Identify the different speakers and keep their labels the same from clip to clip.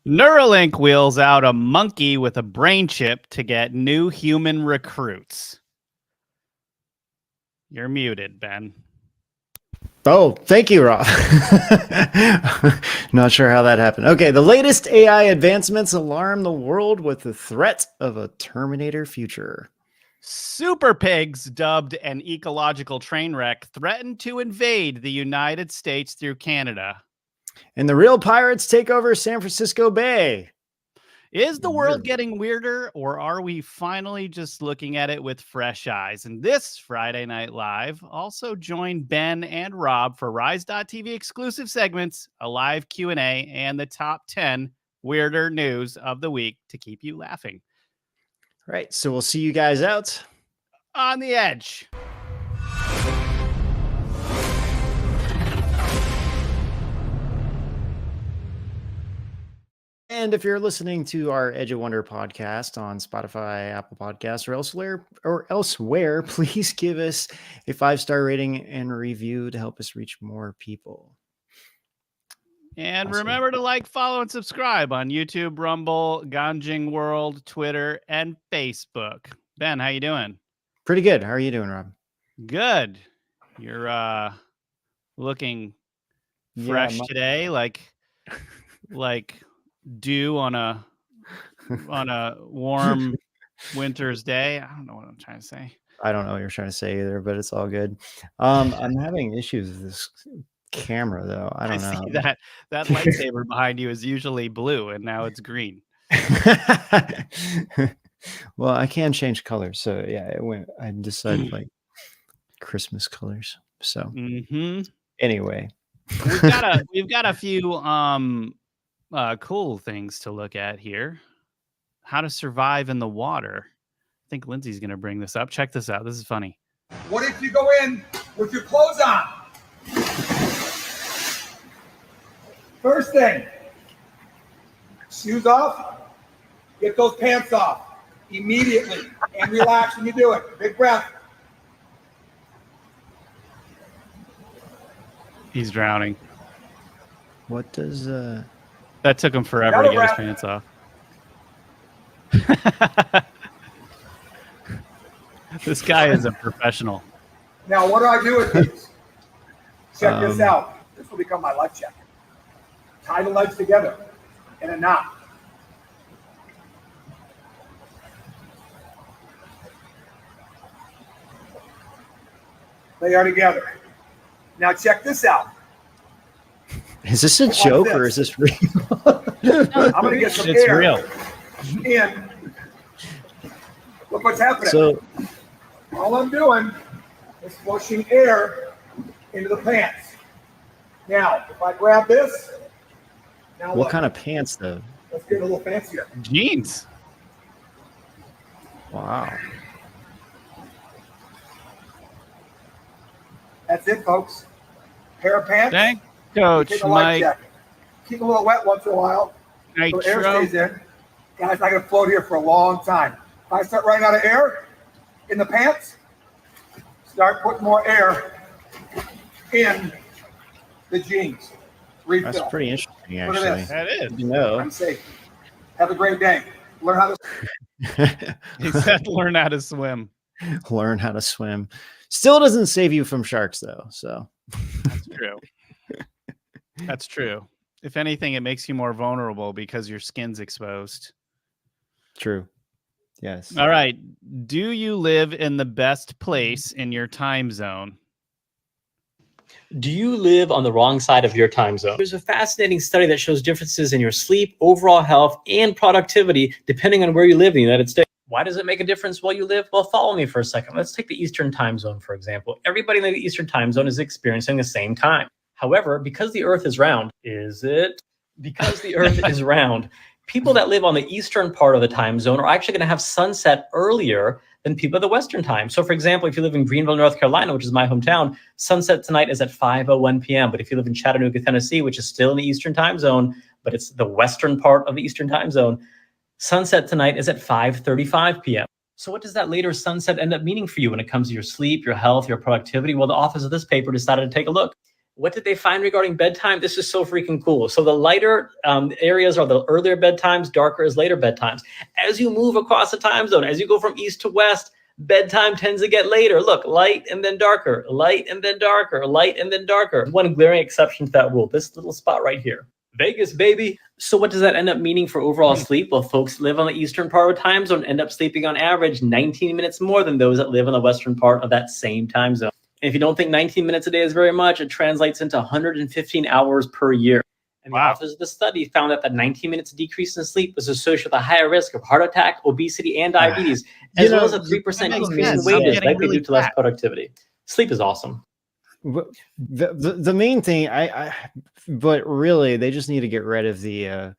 Speaker 1: Neuralink wheels out a monkey with a brain chip to get new human recruits. You're muted, Ben.
Speaker 2: Oh, thank you, Rob. Not sure how that happened. Okay, the latest AI advancements alarm the world with the threat of a Terminator future.
Speaker 1: Super pigs, dubbed an ecological train wreck, threaten to invade the United States through Canada.
Speaker 2: And the real pirates take over San Francisco Bay.
Speaker 1: Is the world getting weirder, or are we finally just looking at it with fresh eyes? And this Friday Night Live, also join Ben and Rob for Rise.tv exclusive segments, a live Q&A, and the top 10 weirder news of the week to keep you laughing.
Speaker 2: Right, so we'll see you guys out
Speaker 1: on the edge.
Speaker 2: And if you're listening to our Edge of Wonder podcast on Spotify, Apple Podcasts, or elsewhere, please give us a 5-star rating and review to help us reach more people.
Speaker 1: And remember to like, follow, and subscribe on YouTube, Rumble, Ganjing World, Twitter, and Facebook. Ben, how you doing?
Speaker 2: Pretty good. How are you doing, Rob?
Speaker 1: Good. You're looking fresh today, like dew on a warm winter's day. I don't know what I'm trying to say.
Speaker 2: I don't know what you're trying to say either, but it's all good. I'm having issues with this camera, though. I don't know.
Speaker 1: See that lightsaber behind you is usually blue, and now it's green.
Speaker 2: Well, I can change colors, so yeah, I decided like Christmas colors. So anyway,
Speaker 1: we've got a few cool things to look at here. How to survive in the water. I think Lindsay's going to bring this up. Check this out. This is funny.
Speaker 3: What if you go in with your clothes on? First thing, shoes off, get those pants off immediately and relax when you do it. Big breath.
Speaker 1: He's drowning.
Speaker 2: What does
Speaker 1: that took him forever to get his pants off. This guy is a professional.
Speaker 3: Now, what do I do with these? Check this out. This will become my life jacket. Tie the legs together in a knot. They are together. Now check this out.
Speaker 2: Is this a joke or is this real?
Speaker 3: I'm going to get some air.
Speaker 1: Real.
Speaker 3: In. Look what's happening.
Speaker 2: So,
Speaker 3: all I'm doing is pushing air into the pants. Now, if I grab this, now
Speaker 2: what kind of pants, though?
Speaker 3: Let's get a little fancier.
Speaker 1: Jeans.
Speaker 2: Wow.
Speaker 3: That's it, folks. Pair of pants.
Speaker 1: Thank Coach Mike.
Speaker 3: Keep a little wet once in a while. So air stays in. Guys, I'm going to float here for a long time. If I start running out of air in the pants, start putting more air in the jeans. Refill.
Speaker 2: That's pretty interesting. interesting, actually.
Speaker 1: That is.
Speaker 2: You know.
Speaker 3: I'm safe. Have a great day. Learn how to.
Speaker 1: He said, "Learn how to swim."
Speaker 2: Learn how to swim. Still doesn't save you from sharks, though. So
Speaker 1: that's true. That's true. If anything, it makes you more vulnerable because your skin's exposed.
Speaker 2: True. Yes.
Speaker 1: All right. Do you live in the best place in your time zone?
Speaker 4: Do you live on the wrong side of your time zone? There's a fascinating study that shows differences in your sleep, overall health, and productivity depending on where you live in the United States. Why does it make a difference where you live? Well, follow me for a second. Let's take the Eastern time zone, for example. Everybody in the Eastern time zone is experiencing the same time. However, because the Earth is round, because the Earth is round, people that live on the eastern part of the time zone are actually going to have sunset earlier than people at the western time. So for example, if you live in Greenville, North Carolina, which is my hometown, sunset tonight is at 5:01 p.m. But if you live in Chattanooga, Tennessee, which is still in the eastern time zone, but it's the western part of the eastern time zone, sunset tonight is at 5:35 p.m. So what does that later sunset end up meaning for you when it comes to your sleep, your health, your productivity? Well, the authors of this paper decided to take a look. What did they find regarding bedtime? This is so freaking cool. So the lighter areas are the earlier bedtimes, darker is later bedtimes. As you move across the time zone, as you go from east to west, bedtime tends to get later. Look, light and then darker, light and then darker, light and then darker. One glaring exception to that rule, this little spot right here. Vegas, baby. So what does that end up meaning for overall sleep? Well, folks who live on the eastern part of the time zone end up sleeping on average 19 minutes more than those that live in the western part of that same time zone. If you don't think 19 minutes a day is very much, it translates into 115 hours per year. And the authors of the study found that the 19 minutes decrease in sleep was associated with a higher risk of heart attack, obesity, and diabetes, as well as a 3% increase in wages, likely due to less productivity. Sleep is awesome.
Speaker 2: The main thing, but really, they just need to get rid of the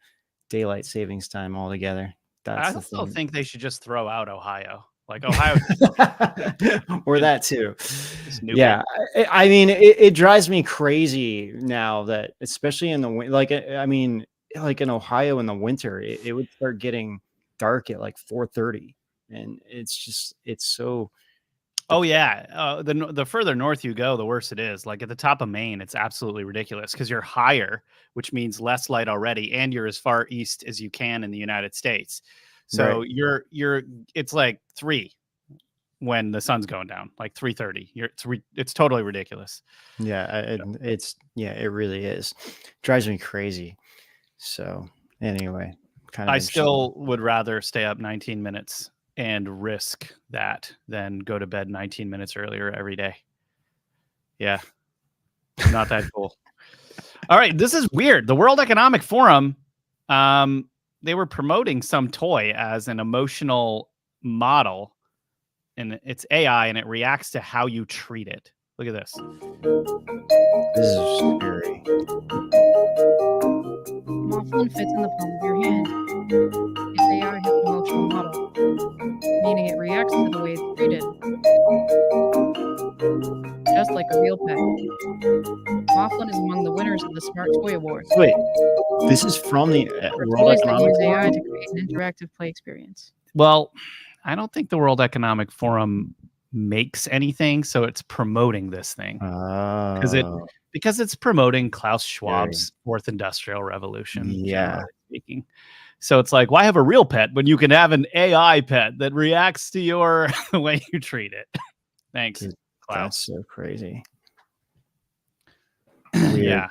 Speaker 2: daylight savings time altogether.
Speaker 1: I still think they should just throw out Ohio. Like Ohio,
Speaker 2: or that too. Yeah, I mean, it drives me crazy now that, especially in the like in Ohio in the winter, it would start getting dark at like 4:30, and it's so.
Speaker 1: Oh yeah, the further north you go, the worse it is. Like at the top of Maine, it's absolutely ridiculous because you're higher, which means less light already, and you're as far east as you can in the United States. So right. It's like 3 when the sun's going down, like 3:30. It's totally ridiculous.
Speaker 2: Yeah, it really is. Drives me crazy. So anyway,
Speaker 1: I still would rather stay up 19 minutes and risk that than go to bed 19 minutes earlier every day. Yeah, not that cool. All right, this is weird. The World Economic Forum, they were promoting some toy as an emotional model, and it's AI, and it reacts to how you treat it. Look at this.
Speaker 2: This is scary.
Speaker 5: Mothman fits in the palm of your hand. Its AI has an emotional model, meaning it reacts to the way it's treated, just like a real pet. Mothman is among the winners of the Smart Toy Awards.
Speaker 2: Wait, this is from the World Economic
Speaker 5: Forum?
Speaker 2: AI
Speaker 5: to create an interactive play experience.
Speaker 1: Well, I don't think the World Economic Forum makes anything, so it's promoting this thing because it's promoting Klaus Schwab's fourth industrial revolution.
Speaker 2: Yeah,
Speaker 1: speaking. So it's like, why have a real pet when you can have an AI pet that reacts to the way you treat it? Thanks, Klaus.
Speaker 2: That's so crazy.
Speaker 1: Yeah.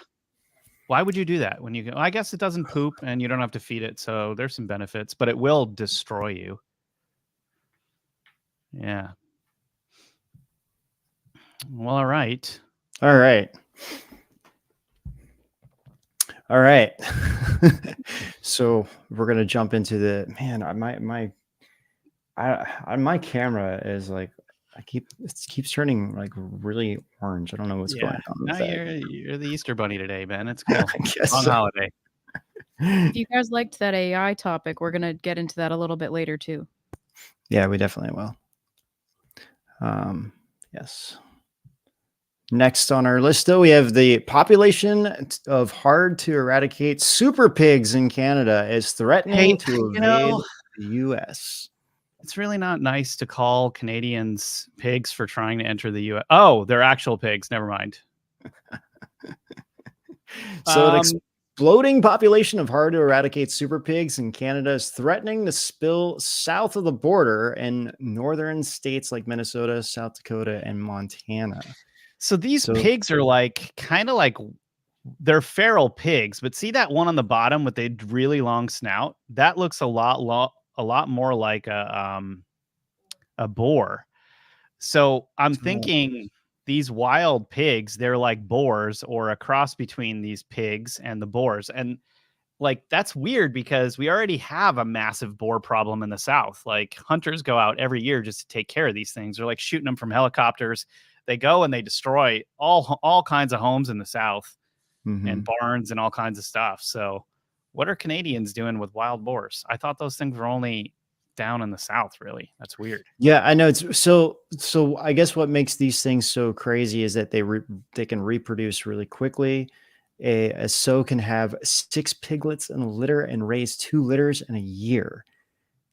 Speaker 1: Why would you do that when you can? Well, I guess it doesn't poop and you don't have to feed it, so there's some benefits, but it will destroy you. Yeah. Well, all right.
Speaker 2: So we're gonna jump into the my camera is like it keeps turning like really orange. I don't know what's going on.
Speaker 1: No, you're the Easter Bunny today, Ben. It's cool.
Speaker 2: I guess
Speaker 1: Long holiday.
Speaker 5: If you guys liked that AI topic, we're gonna get into that a little bit later too.
Speaker 2: Yeah, we definitely will. Yes. Next on our list, though, we have the population of hard to eradicate super pigs in Canada is threatening to invade the U.S.
Speaker 1: It's really not nice to call Canadians pigs for trying to enter the U.S. Oh, they're actual pigs. Never mind.
Speaker 2: So bloating population of hard to eradicate super pigs in Canada is threatening to spill south of the border in northern states like Minnesota, South Dakota, and Montana.
Speaker 1: So these pigs are like kind of like they're feral pigs, but see that one on the bottom with a really long snout? That looks a lot more like a boar. So I'm thinking these wild pigs, they're like boars or a cross between these pigs and the boars. And like, that's weird because we already have a massive boar problem in the South. Like hunters go out every year just to take care of these things. They're like shooting them from helicopters. They go and they destroy all kinds of homes in the South and barns and all kinds of stuff. So what are Canadians doing with wild boars? I thought those things were only down in the South, really. That's weird.
Speaker 2: Yeah, I know. It's so I guess what makes these things so crazy is that they can reproduce really quickly. A sow can have 6 piglets in a litter and raise 2 litters in a year.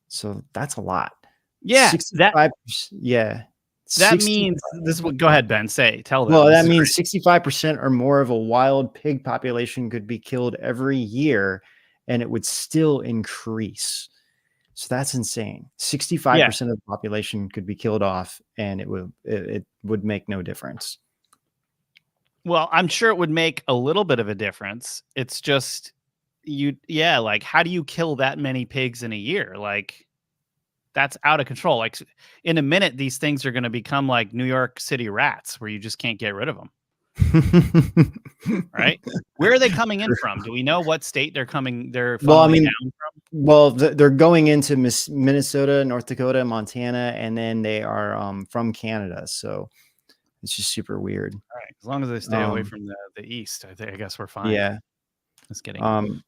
Speaker 2: So that's a lot.
Speaker 1: Yeah,
Speaker 2: 65%,
Speaker 1: that means this. Go ahead, Ben. Tell them.
Speaker 2: Well, that means 65% or more of a wild pig population could be killed every year, and it would still increase. So that's insane. 65% of the population could be killed off, and it would make no difference.
Speaker 1: Well, I'm sure it would make a little bit of a difference. It's just like how do you kill that many pigs in a year? Like that's out of control. Like in a minute, these things are going to become like New York City rats where you just can't get rid of them. Right? Where are they coming in from? Do we know what state they're coming? Down from?
Speaker 2: Well, they're going into Minnesota, North Dakota, Montana, and then they are from Canada. So it's just super weird.
Speaker 1: All right. As long as they stay away from the east, I guess we're fine.
Speaker 2: Yeah.
Speaker 1: Just kidding.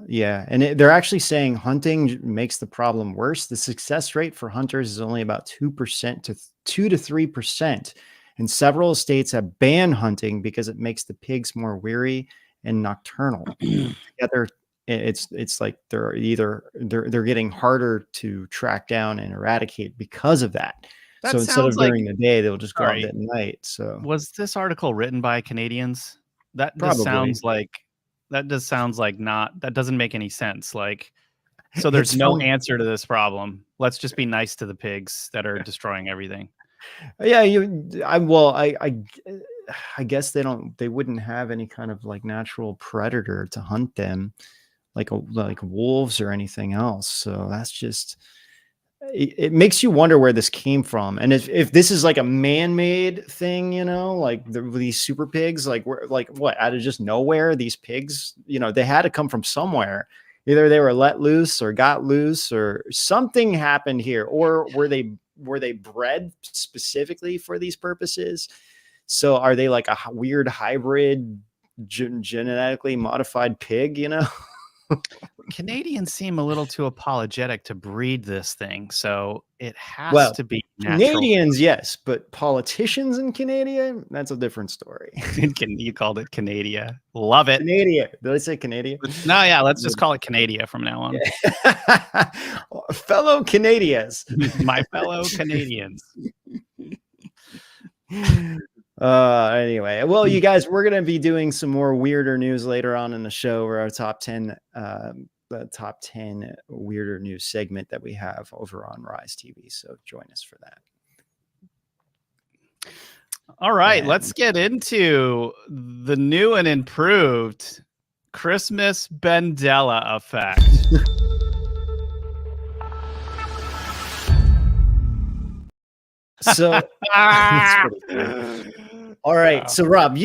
Speaker 2: Yeah. And they're actually saying hunting makes the problem worse. The success rate for hunters is only about 2% to 2 to 3%. And several states have banned hunting because it makes the pigs more weary and nocturnal. Together, it's like they're getting harder to track down and eradicate because of that. So instead of during the day, they'll just go out at night. So
Speaker 1: was this article written by Canadians? That does sounds like that doesn't make any sense. Like, so there's no answer to this problem. Let's just be nice to the pigs that are destroying everything.
Speaker 2: Yeah, I guess they wouldn't have any kind of like natural predator to hunt them like wolves or anything else. So that's just, it makes you wonder where this came from. And if this is like a man-made thing, like these super pigs, like what, out of just nowhere, these pigs, they had to come from somewhere. Either they were let loose or got loose or something happened here, or were they bred specifically for these purposes? So are they like a weird hybrid genetically modified pig,
Speaker 1: Canadians seem a little too apologetic to breed this thing, so it has to be natural.
Speaker 2: Canadians, yes, but politicians in Canada, that's a different story.
Speaker 1: You called it Canada. Love it.
Speaker 2: Canada. Did I say Canada?
Speaker 1: No, yeah, let's just call it Canada from now on.
Speaker 2: Yeah. Fellow Canadians.
Speaker 1: My fellow Canadians.
Speaker 2: Anyway, well, you guys, we're going to be doing some more weirder news later on in the show, or our top 10 weirder news segment that we have over on Rise TV. So join us for that.
Speaker 1: All right, let's get into the new and improved Christmas Mandela effect.
Speaker 2: So all right. So Rob,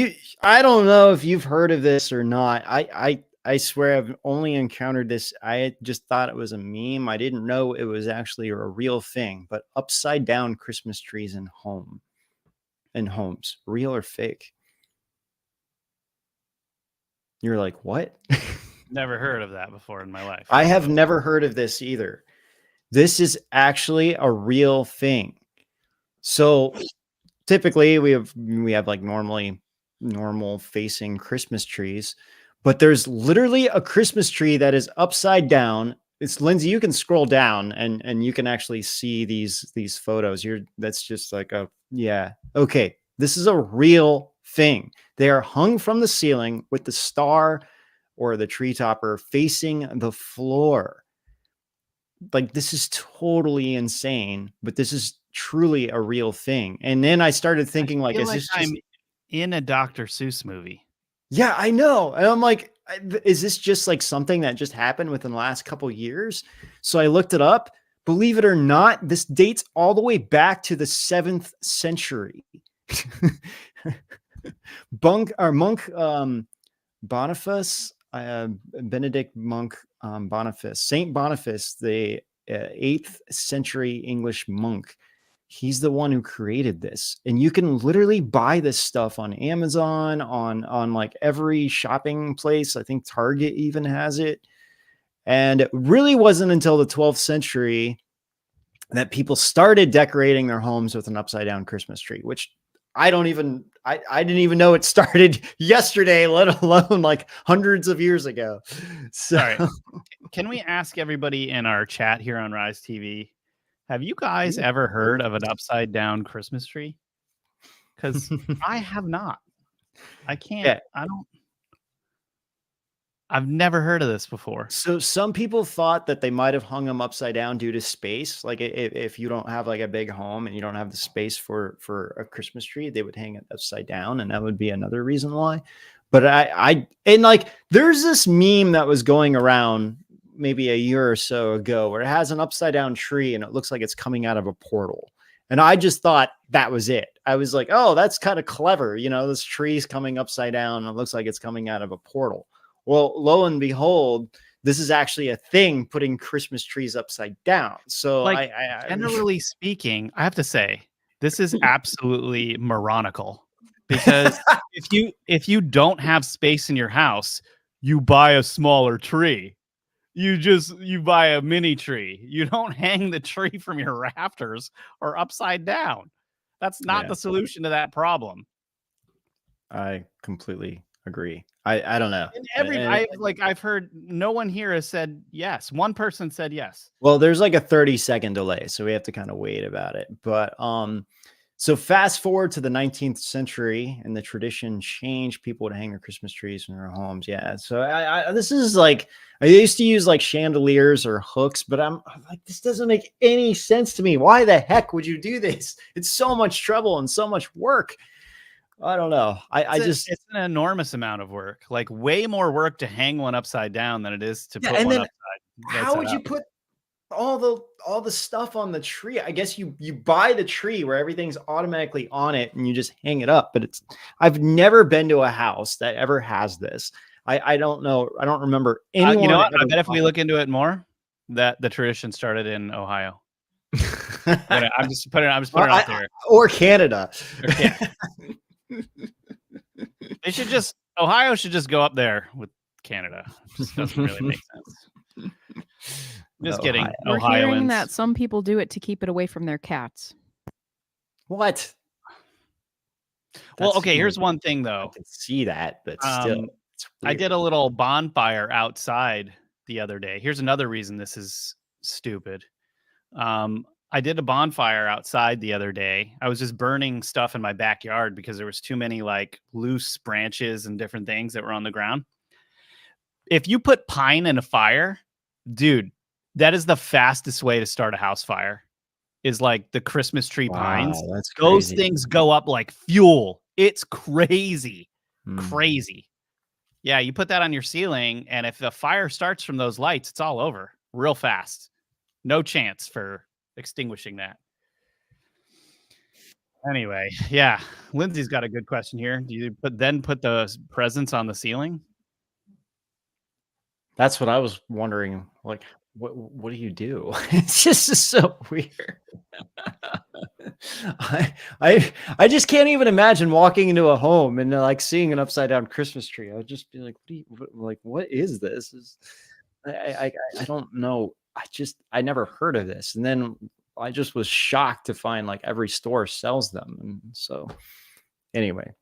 Speaker 2: I don't know if you've heard of this or not. I swear I've only encountered this. I just thought it was a meme. I didn't know it was actually a real thing, but upside down Christmas trees in homes, real or fake? You're like, what?
Speaker 1: Never heard of that before in my life.
Speaker 2: I have never heard of this either. This is actually a real thing. So typically we have like normal facing Christmas trees, but there's literally a Christmas tree that is upside down. It's Lindsay, you can scroll down and you can actually see these photos. That's just like okay. This is a real thing. They are hung from the ceiling with the star or the tree topper facing the floor. Like, this is totally insane, but this is truly a real thing. And then I started thinking, like, is this
Speaker 1: I'm in a Dr. Seuss movie?
Speaker 2: Yeah, I know. And I'm like, is this just like something that just happened within the last couple years? So I looked it up. Believe it or not, this dates all the way back to the 7th century. Monk Boniface, Benedict monk Boniface, Saint Boniface, the 8th century English monk. He's the one who created this, and you can literally buy this stuff on Amazon, on like every shopping place. I think Target even has it. And it really wasn't until the 12th century that people started decorating their homes with an upside down Christmas tree, which I didn't even know it started yesterday, let alone like hundreds of years ago. So,
Speaker 1: all right. Can we ask everybody in our chat here on Rise TV, have you guys ever heard of an upside down Christmas tree? Because I have not. I can't.
Speaker 2: Yeah.
Speaker 1: I've never heard of this before.
Speaker 2: So some people thought that they might have hung them upside down due to space. Like if you don't have like a big home and you don't have the space for a Christmas tree, they would hang it upside down, and that would be another reason why. But and like there's this meme that was going around maybe a year or so ago where it has an upside down tree and it looks like it's coming out of a portal. And I just thought that was it. I was like, oh, that's kind of clever. You know, this tree's coming upside down and it looks like it's coming out of a portal. Well, lo and behold, this is actually a thing, putting Christmas trees upside down. So
Speaker 1: like, generally speaking, I have to say, this is absolutely moronical, because if you don't have space in your house, you buy a smaller tree. You buy a mini tree. You don't hang the tree from your rafters or upside down. That's not the solution to that problem.
Speaker 2: I completely agree. I don't know.
Speaker 1: And I've heard no one here has said yes. One person said yes.
Speaker 2: Well, there's like a 30-second delay, so we have to kind of wait about it. But so fast forward to the 19th century, and the tradition changed. People would hang their Christmas trees in their homes. Yeah. So this is like, I used to use like chandeliers or hooks, but I'm like, this doesn't make any sense to me. Why the heck would you do this? It's so much trouble and so much work. I don't know. It's
Speaker 1: an enormous amount of work, like way more work to hang one upside down than it is to put
Speaker 2: and
Speaker 1: one
Speaker 2: then
Speaker 1: upside.
Speaker 2: How would you put all the stuff on the tree? I guess you buy the tree where everything's automatically on it and you just hang it up. But I've never been to a house that ever has this. I don't know. I don't remember anyone.
Speaker 1: You know what? I bet if we look into it more, that the tradition started in Ohio. I'm just putting it out there.
Speaker 2: Or Canada.
Speaker 1: Ohio should just go up there with Canada. It just doesn't really make sense. Just kidding.
Speaker 5: We're
Speaker 1: Ohioans.
Speaker 5: hearing that some people do it to keep it away from their cats.
Speaker 2: What?
Speaker 1: Well, okay, here's one thing though.
Speaker 2: I can see that, but still.
Speaker 1: I did a little bonfire outside the other day. Here's another reason this is stupid. I did a bonfire outside the other day. I was just burning stuff in my backyard because there was too many like loose branches and different things that were on the ground. If you put pine in a fire, dude, that is the fastest way to start a house fire, is like the Christmas tree pines.
Speaker 2: That's
Speaker 1: Those
Speaker 2: crazy.
Speaker 1: things go up like fuel. It's crazy. Crazy. Yeah, you put that on your ceiling, and if the fire starts from those lights, it's all over real fast. No chance for extinguishing that. Anyway, yeah, Lindsay's got a good question here. Do you put the presents on the ceiling?
Speaker 2: That's what I was wondering. Like, what do you do? It's just so weird. I just can't even imagine walking into a home and like seeing an upside down Christmas tree. I would just be like, what is this? I don't know. I never heard of this. And then I just was shocked to find like every store sells them. And so anyway,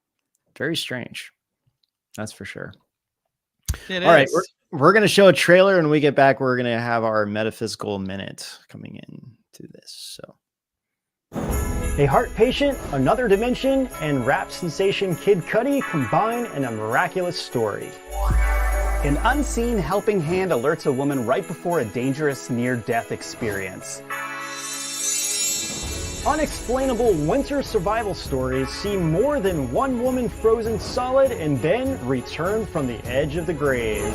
Speaker 2: very strange. That's for sure.
Speaker 1: All
Speaker 2: right. We're going to show a trailer, and when we get back, we're going to have our metaphysical minute coming in to this. So a heart patient, another dimension, and rap sensation Kid Cudi combine in a miraculous story.
Speaker 1: An unseen helping hand alerts a woman right before a dangerous near-death experience.
Speaker 2: Unexplainable winter survival stories see more than one woman frozen solid and then return from the edge of the grave.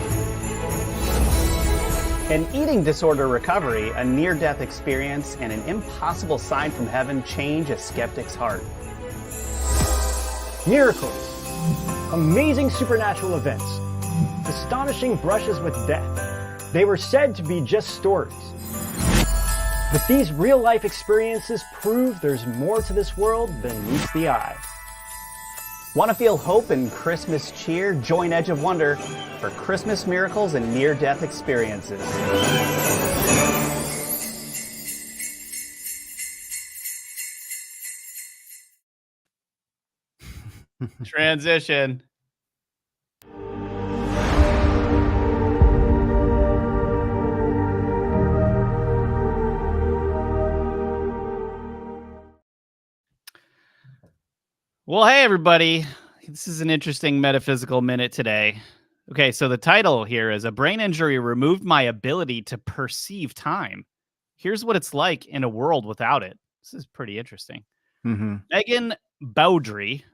Speaker 1: An eating disorder recovery, a near-death experience, and an impossible sign from heaven change a skeptic's heart.
Speaker 2: Miracles, amazing supernatural events, astonishing brushes with death. They were said to be just stories. But these real-life experiences prove there's more to this world than meets the eye.
Speaker 1: Want to feel hope and Christmas cheer? Join Edge of Wonder for Christmas miracles and near-death experiences. Transition. Well, hey, everybody. This is an interesting metaphysical minute today. Okay, so the title here is A Brain Injury Removed My Ability to Perceive Time. Here's what it's like in a world without it. This is pretty interesting. Megan Bowdry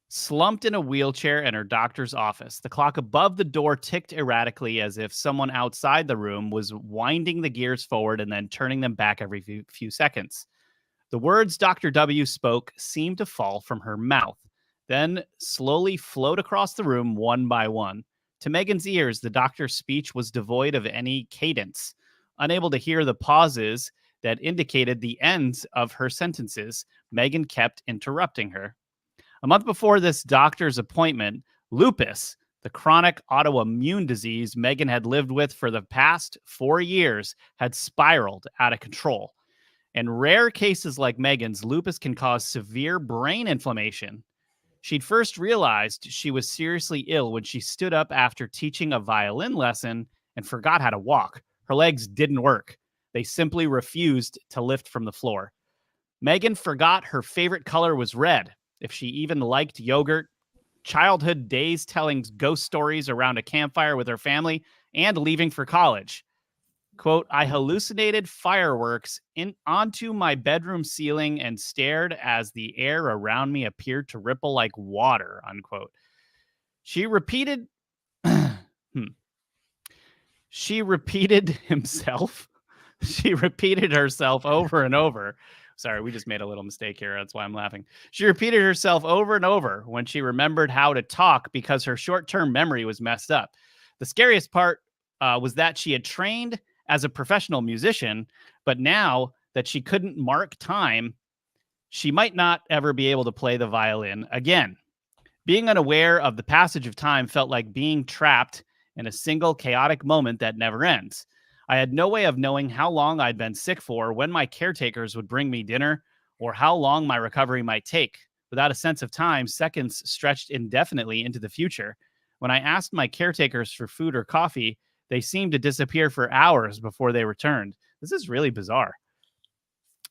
Speaker 1: slumped in a wheelchair in her doctor's office. The clock above the door ticked erratically as if someone outside the room was winding the gears forward and then turning them back every few seconds. The words Dr. W spoke seemed to fall from her mouth, then slowly float across the room one by one. To Megan's ears, the doctor's speech was devoid of any cadence. Unable to hear the pauses that indicated the ends of her sentences, Megan kept interrupting her. A month before this doctor's appointment, lupus, the chronic autoimmune disease Megan had lived with for the past 4 years, had spiraled out of control. In rare cases like Megan's, lupus can cause severe brain inflammation. She'd first realized she was seriously ill when she stood up after teaching a violin lesson and forgot how to walk. Her legs didn't work. They simply refused to lift from the floor. Megan forgot her favorite color was red, if she even liked yogurt, childhood days telling ghost stories around a campfire with her family, and leaving for college. Quote, I hallucinated fireworks onto my bedroom ceiling and stared as the air around me appeared to ripple like water, unquote. She repeated himself. She repeated herself over and over. Sorry, we just made a little mistake here. That's why I'm laughing. She repeated herself over and over when she remembered how to talk because her short-term memory was messed up. The scariest part was that she had trained as a professional musician, but now that she couldn't mark time, she might not ever be able to play the violin again. Being unaware of the passage of time felt like being trapped in a single chaotic moment that never ends. I had no way of knowing how long I'd been sick for, when my caretakers would bring me dinner, or how long my recovery might take. Without a sense of time, seconds stretched indefinitely into the future. When I asked my caretakers for food or coffee, they seemed to disappear for hours before they returned. This is really bizarre.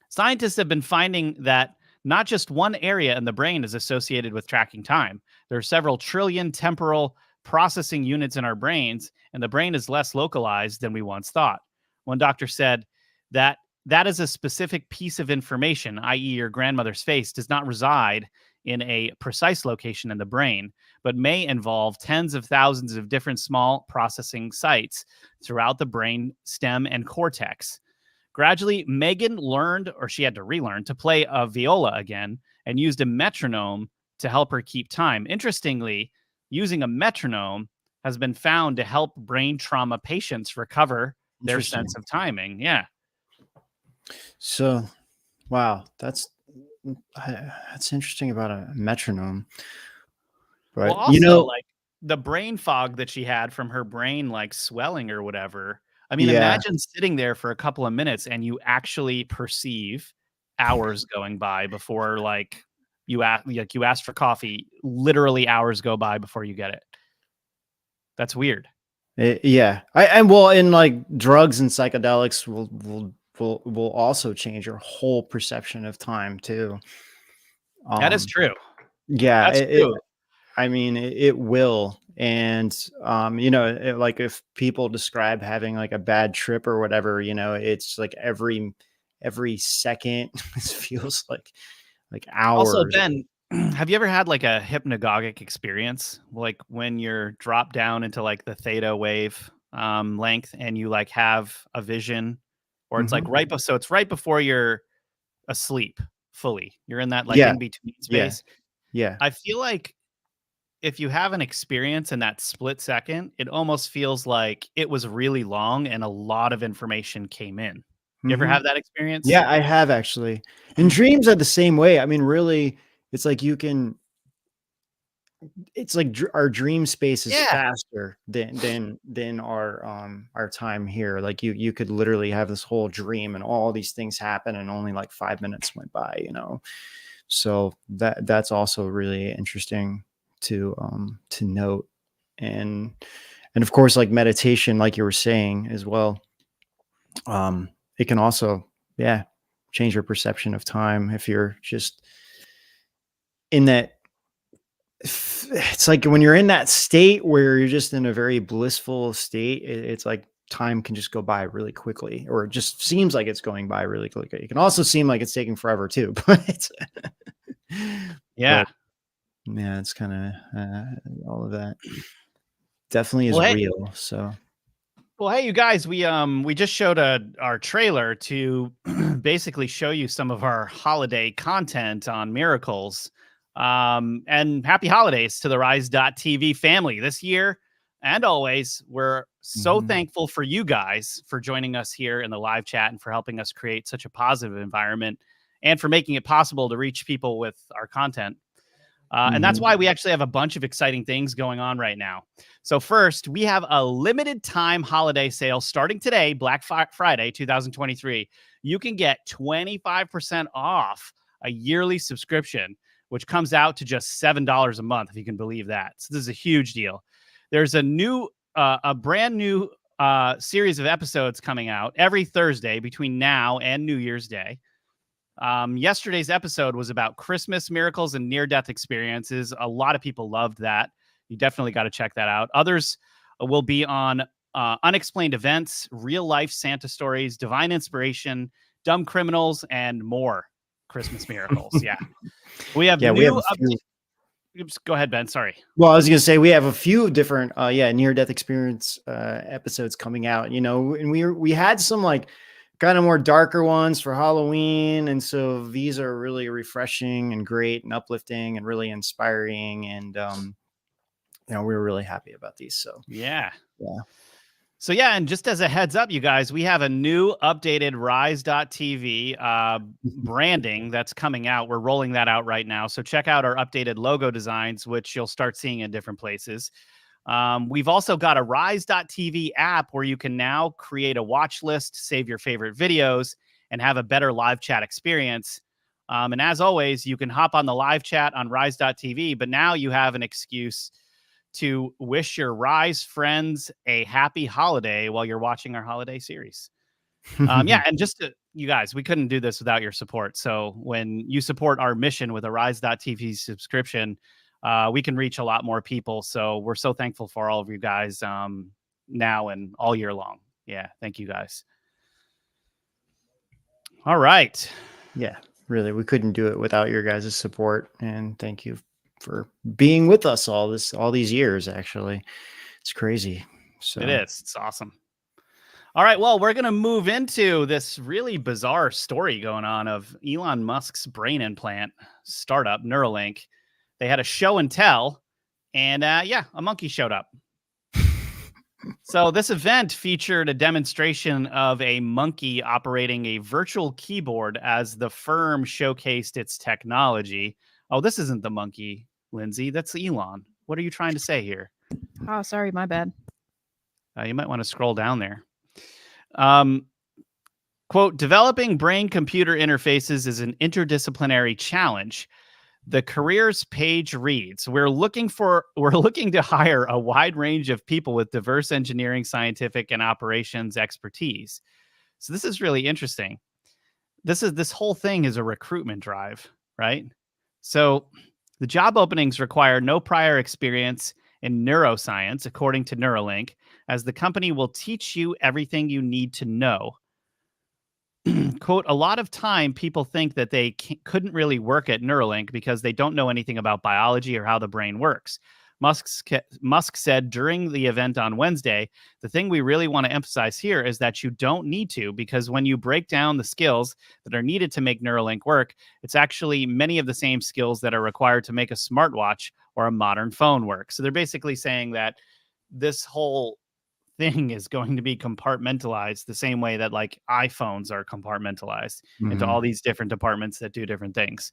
Speaker 1: Scientists have been finding that not just one area in the brain is associated with tracking time. There are several trillion temporal processing units in our brains, and the brain is less localized than we once thought. One doctor said that is a specific piece of information, i.e. your grandmother's face, does not reside in a precise location in the brain, but may involve tens of thousands of different small processing sites throughout the brain stem and cortex. Gradually, Megan learned, or she had to relearn, to play a viola again and used a metronome to help her keep time. Interestingly, using a metronome has been found to help brain trauma patients recover their sense of timing. Yeah.
Speaker 2: So, wow, that's interesting about a metronome. But
Speaker 1: well, also, like the brain fog that she had from her brain, like swelling or whatever. I mean, imagine sitting there for a couple of minutes and you actually perceive hours going by before, like you ask for coffee. Literally, hours go by before you get it. That's weird.
Speaker 2: And like drugs and psychedelics will also change your whole perception of time too.
Speaker 1: That is true.
Speaker 2: Yeah,
Speaker 1: that's true.
Speaker 2: I mean, it will. And like if people describe having like a bad trip or whatever, it's like every second it feels like
Speaker 1: Also,
Speaker 2: hours.
Speaker 1: Ben, have you ever had like a hypnagogic experience? Like when you're dropped down into like the theta wave length and you like have a vision, or it's like so it's right before you're asleep fully. You're in that like
Speaker 2: Yeah.
Speaker 1: in between
Speaker 2: Yeah.
Speaker 1: space.
Speaker 2: Yeah.
Speaker 1: I feel like if you have an experience in that split second, it almost feels like it was really long and a lot of information came in. You ever have that experience?
Speaker 2: Yeah, I have actually. And dreams are the same way. I mean, really, it's like it's like our dream space is
Speaker 1: Yeah.
Speaker 2: faster than our time here. Like you could literally have this whole dream and all these things happen and only like 5 minutes went by, So that's also really interesting to note. And of course, like meditation, like you were saying as well, it can also, yeah, change your perception of time if you're just in that. It's like when you're in that state where you're just in a very blissful state, it's like time can just go by really quickly, or it just seems like it's going by really quickly. It can also seem like it's taking forever too, but
Speaker 1: Yeah.
Speaker 2: yeah, it's kind of all of that definitely is
Speaker 1: Well, hey,
Speaker 2: real. So
Speaker 1: you guys, we just showed our trailer to basically show you some of our holiday content on miracles. And happy holidays to the Rise.tv family this year and always. We're so thankful for you guys for joining us here in the live chat and for helping us create such a positive environment and for making it possible to reach people with our content. And that's why we actually have a bunch of exciting things going on right now. So first, we have a limited time holiday sale starting today, Black Friday 2023. You can get 25% off a yearly subscription, which comes out to just $7 a month, if you can believe that. So this is a huge deal. There's a brand new series of episodes coming out every Thursday between now and New Year's Day. Yesterday's episode was about Christmas miracles and near-death experiences. A lot of people loved that. You definitely got to check that out. Others will be on unexplained events, real-life Santa stories, divine inspiration, dumb criminals, and more Christmas miracles. Yeah. We have new updates. Go ahead, Ben. Sorry.
Speaker 2: Well, I was going to say we have a few different near-death experience episodes coming out, and we had some like kind of more darker ones for Halloween. And so these are really refreshing and great and uplifting and really inspiring. And, we were really happy about these. So,
Speaker 1: yeah. So, yeah. And just as a heads up, you guys, we have a new updated Rise.tv branding that's coming out. We're rolling that out right now. So check out our updated logo designs, which you'll start seeing in different places. We've also got a Rise.tv app where you can now create a watch list, save your favorite videos, and have a better live chat experience. And as always, you can hop on the live chat on Rise.tv, but now you have an excuse to wish your Rise friends a happy holiday while you're watching our holiday series. And you guys, we couldn't do this without your support. So when you support our mission with a Rise.tv subscription, we can reach a lot more people. So we're so thankful for all of you guys now and all year long. Yeah. Thank you guys. All right.
Speaker 2: Yeah, really. We couldn't do it without your guys' support. And thank you for being with us all these years. Actually, it's crazy. So
Speaker 1: it is. It's awesome. All right. Well, we're going to move into this really bizarre story going on of Elon Musk's brain implant startup, Neuralink. They had a show and tell, and a monkey showed up. So this event featured a demonstration of a monkey operating a virtual keyboard as the firm showcased its technology. Oh, this isn't the monkey, Lindsay. That's Elon. What are you trying to say here?
Speaker 5: Oh, sorry, my bad.
Speaker 1: You might want to scroll down there. Quote, developing brain-computer interfaces is an interdisciplinary challenge. The careers page reads, we're looking to hire a wide range of people with diverse engineering, scientific, and operations expertise. So this is really interesting. This whole thing is a recruitment drive, right? So the job openings require no prior experience in neuroscience, according to Neuralink, as the company will teach you everything you need to know. Quote, a lot of time people think that they couldn't really work at Neuralink because they don't know anything about biology or how the brain works. Musk said during the event on Wednesday, the thing we really want to emphasize here is that you don't need to, because when you break down the skills that are needed to make Neuralink work, it's actually many of the same skills that are required to make a smartwatch or a modern phone work. So they're basically saying that this whole thing is going to be compartmentalized the same way that like iPhones are compartmentalized into all these different departments that do different things.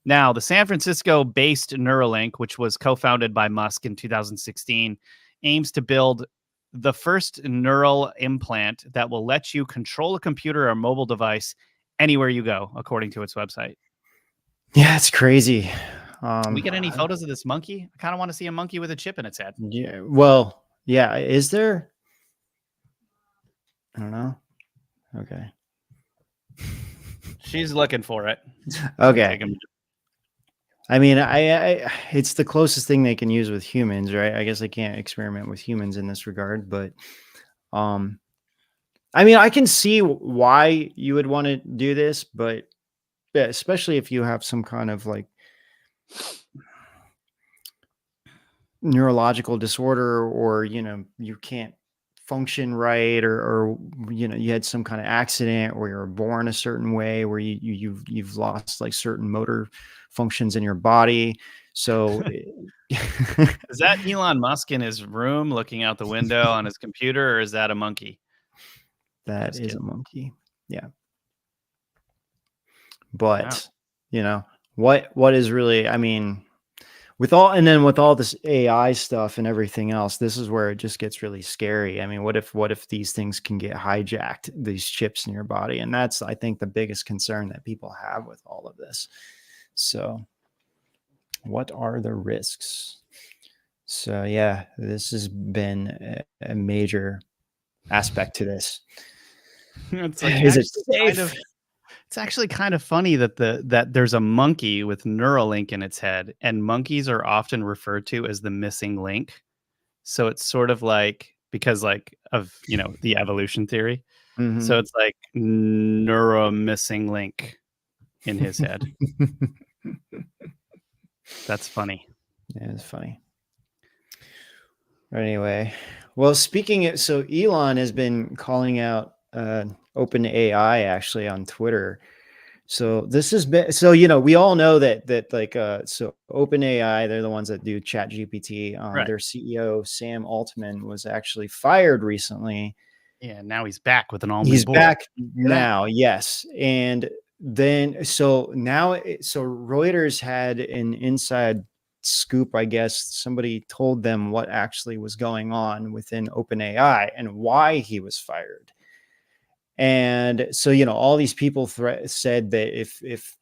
Speaker 1: Now, the San Francisco-based Neuralink, which was co-founded by Musk in 2016, aims to build the first neural implant that will let you control a computer or mobile device anywhere you go, according to its website.
Speaker 2: Yeah, it's crazy.
Speaker 1: We get any photos of this monkey? I kind of want to see a monkey with a chip in its head.
Speaker 2: Yeah, well, yeah. Is there? I don't know. Okay.
Speaker 1: She's looking for it.
Speaker 2: Okay. I mean, I it's the closest thing they can use with humans, right? I guess they can't experiment with humans in this regard, but I mean, I can see why you would want to do this, but yeah, especially if you have some kind of like neurological disorder, or you can't function right, or you had some kind of accident, or you're born a certain way where you've lost like certain motor functions in your body. So
Speaker 1: is that Elon Musk in his room looking out the window on his computer, or is that a monkey?
Speaker 2: That is a monkey. Yeah. But what is really, I mean, with all this AI stuff and everything else, this is where it just gets really scary. I mean, what if these things can get hijacked, these chips in your body? And that's, I think, the biggest concern that people have with all of this. So what are the risks? So yeah, this has been a major aspect to this.
Speaker 1: It's like,
Speaker 2: is it safe?
Speaker 1: It's actually kind of funny that that there's a monkey with Neuralink in its head, and monkeys are often referred to as the missing link. So it's sort of like, because like of the evolution theory. So it's like neuro missing link in his head. That's funny.
Speaker 2: Yeah, it's funny. Anyway, well, so Elon has been calling out OpenAI actually on Twitter. So this has been, so we all know that like so OpenAI, they're the ones that do ChatGPT.
Speaker 1: Right.
Speaker 2: Their CEO Sam Altman was actually fired recently.
Speaker 1: Yeah, now he's back with an all-new
Speaker 2: He's
Speaker 1: board.
Speaker 2: back now, yes. And then so Reuters had an inside scoop, I guess. Somebody told them what actually was going on within OpenAI and why he was fired. And so, all these people said that if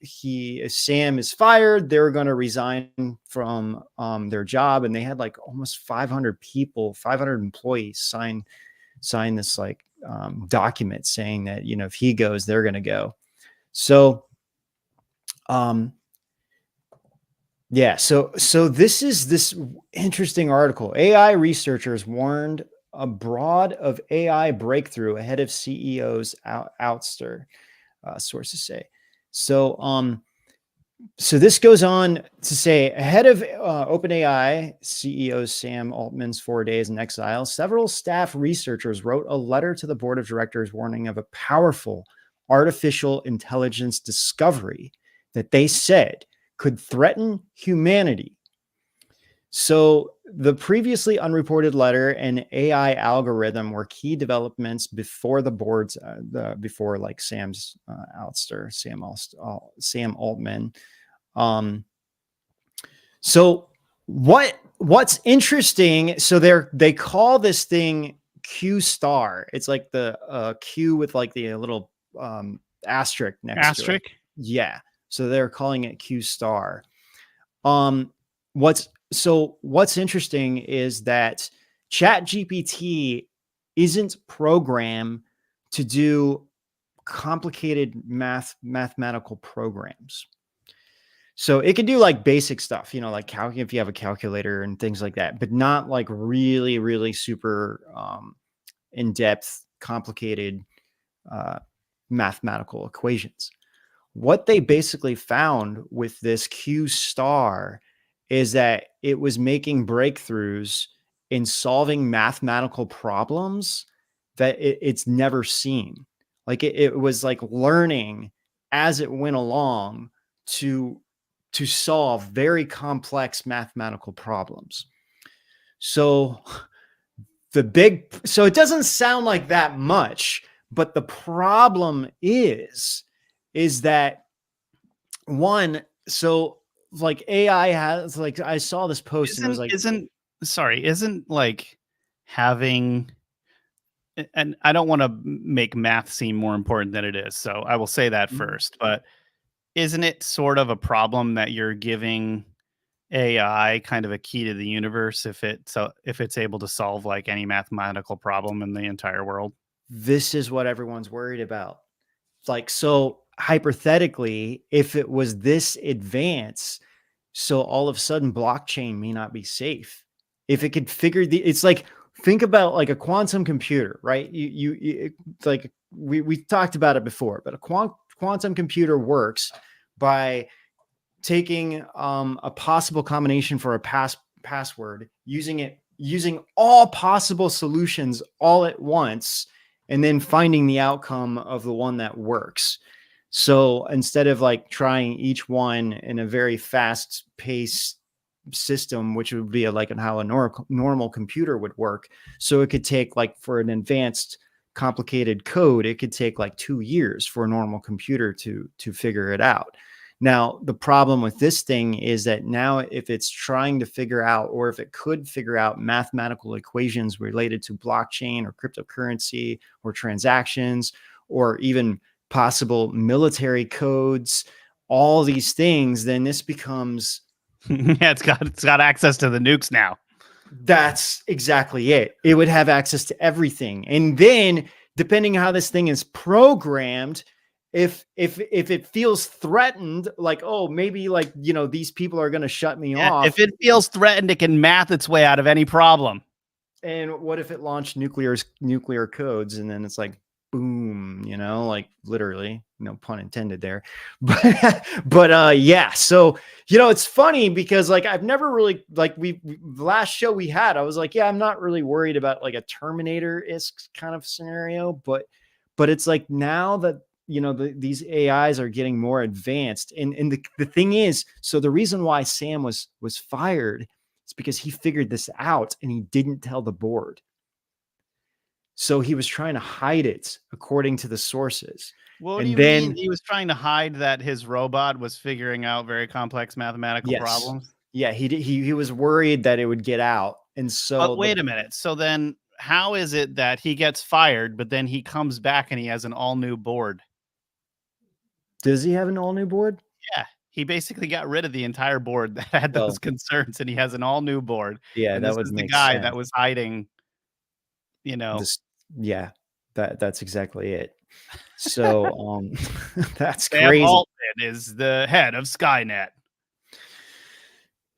Speaker 2: Sam is fired, they're going to resign from their job. And they had like almost 500 employees sign this like document saying that, if he goes, they're going to go. So, yeah. So this is this interesting article. AI researchers warned abroad of AI breakthrough ahead of CEO's ouster, sources say. So, so this goes on to say, ahead of OpenAI CEO Sam Altman's 4 days in exile, several staff researchers wrote a letter to the board of directors warning of a powerful artificial intelligence discovery that they said could threaten humanity. So the previously unreported letter and AI algorithm were key developments before the board's, before like Sam's ouster, Sam Altman. So what's interesting? So they call this thing Q star. It's like the Q with like the little asterisk next to it. Yeah. So they're calling it Q star. What's interesting is that ChatGPT isn't programmed to do complicated mathematical programs. So it can do like basic stuff, you know, like if you have a calculator and things like that, but not like really, really super in-depth, complicated mathematical equations. What they basically found with this Q star is that it was making breakthroughs in solving mathematical problems that it's never seen. Like it was like learning as it went along to solve very complex mathematical problems. So so it doesn't sound like that much, but the problem is that one, so like AI has, like, I saw this post and it was like,
Speaker 1: isn't like having, and I don't want to make math seem more important than it is, so I will say that first, but isn't it sort of a problem that you're giving AI kind of a key to the universe if it's able to solve like any mathematical problem in the entire world?
Speaker 2: this is what everyone's worried about. Like, so hypothetically, if it was this advanced, so all of a sudden blockchain may not be safe. If it could figure it's like, think about like a quantum computer, right? Like we talked about it before, but a quantum computer works by taking a possible combination for a password, using all possible solutions all at once, and then finding the outcome of the one that works. So instead of like trying each one in a very fast paced system, which would be like how a normal computer would work, so it could take, like, for an advanced complicated code, it could take like 2 years for a normal computer to figure it out. Now, the problem with this thing is that now if it's trying to figure out, or if it could figure out mathematical equations related to blockchain or cryptocurrency or transactions, or even possible military codes, all these things, then this becomes
Speaker 1: Yeah, it's got access to the nukes now.
Speaker 2: That's exactly it. It would have access to everything. And then, depending how this thing is programmed, if it feels threatened, like, oh, maybe, like, you know, these people are going to shut me off.
Speaker 1: If it feels threatened, it can math its way out of any problem.
Speaker 2: And what if it launched nuclear codes, and then it's like, boom, you know, like literally, no pun intended there. But yeah, so, you know, it's funny because, like, I've never really, like, the last show we had, I was like, yeah, I'm not really worried about like a Terminator-esque kind of scenario, but it's like, now that, you know, these AIs are getting more advanced, and the thing is, so the reason why Sam was fired is because he figured this out and he didn't tell the board. So he was trying to hide it, according to the sources.
Speaker 1: What do you mean he was trying to hide that his robot was figuring out very complex mathematical problems?
Speaker 2: Yeah, he was worried that it would get out. And so,
Speaker 1: but wait a minute. So then how is it that he gets fired, but then he comes back and he has an all new board?
Speaker 2: Does he have an all new board?
Speaker 1: Yeah. He basically got rid of the entire board that had those concerns, and he has an all new board.
Speaker 2: Yeah,
Speaker 1: and
Speaker 2: that would make
Speaker 1: the guy
Speaker 2: sense.
Speaker 1: that was hiding, you know.
Speaker 2: Yeah, that's exactly it. So that's
Speaker 1: Sam
Speaker 2: crazy.
Speaker 1: Altman is the head of Skynet.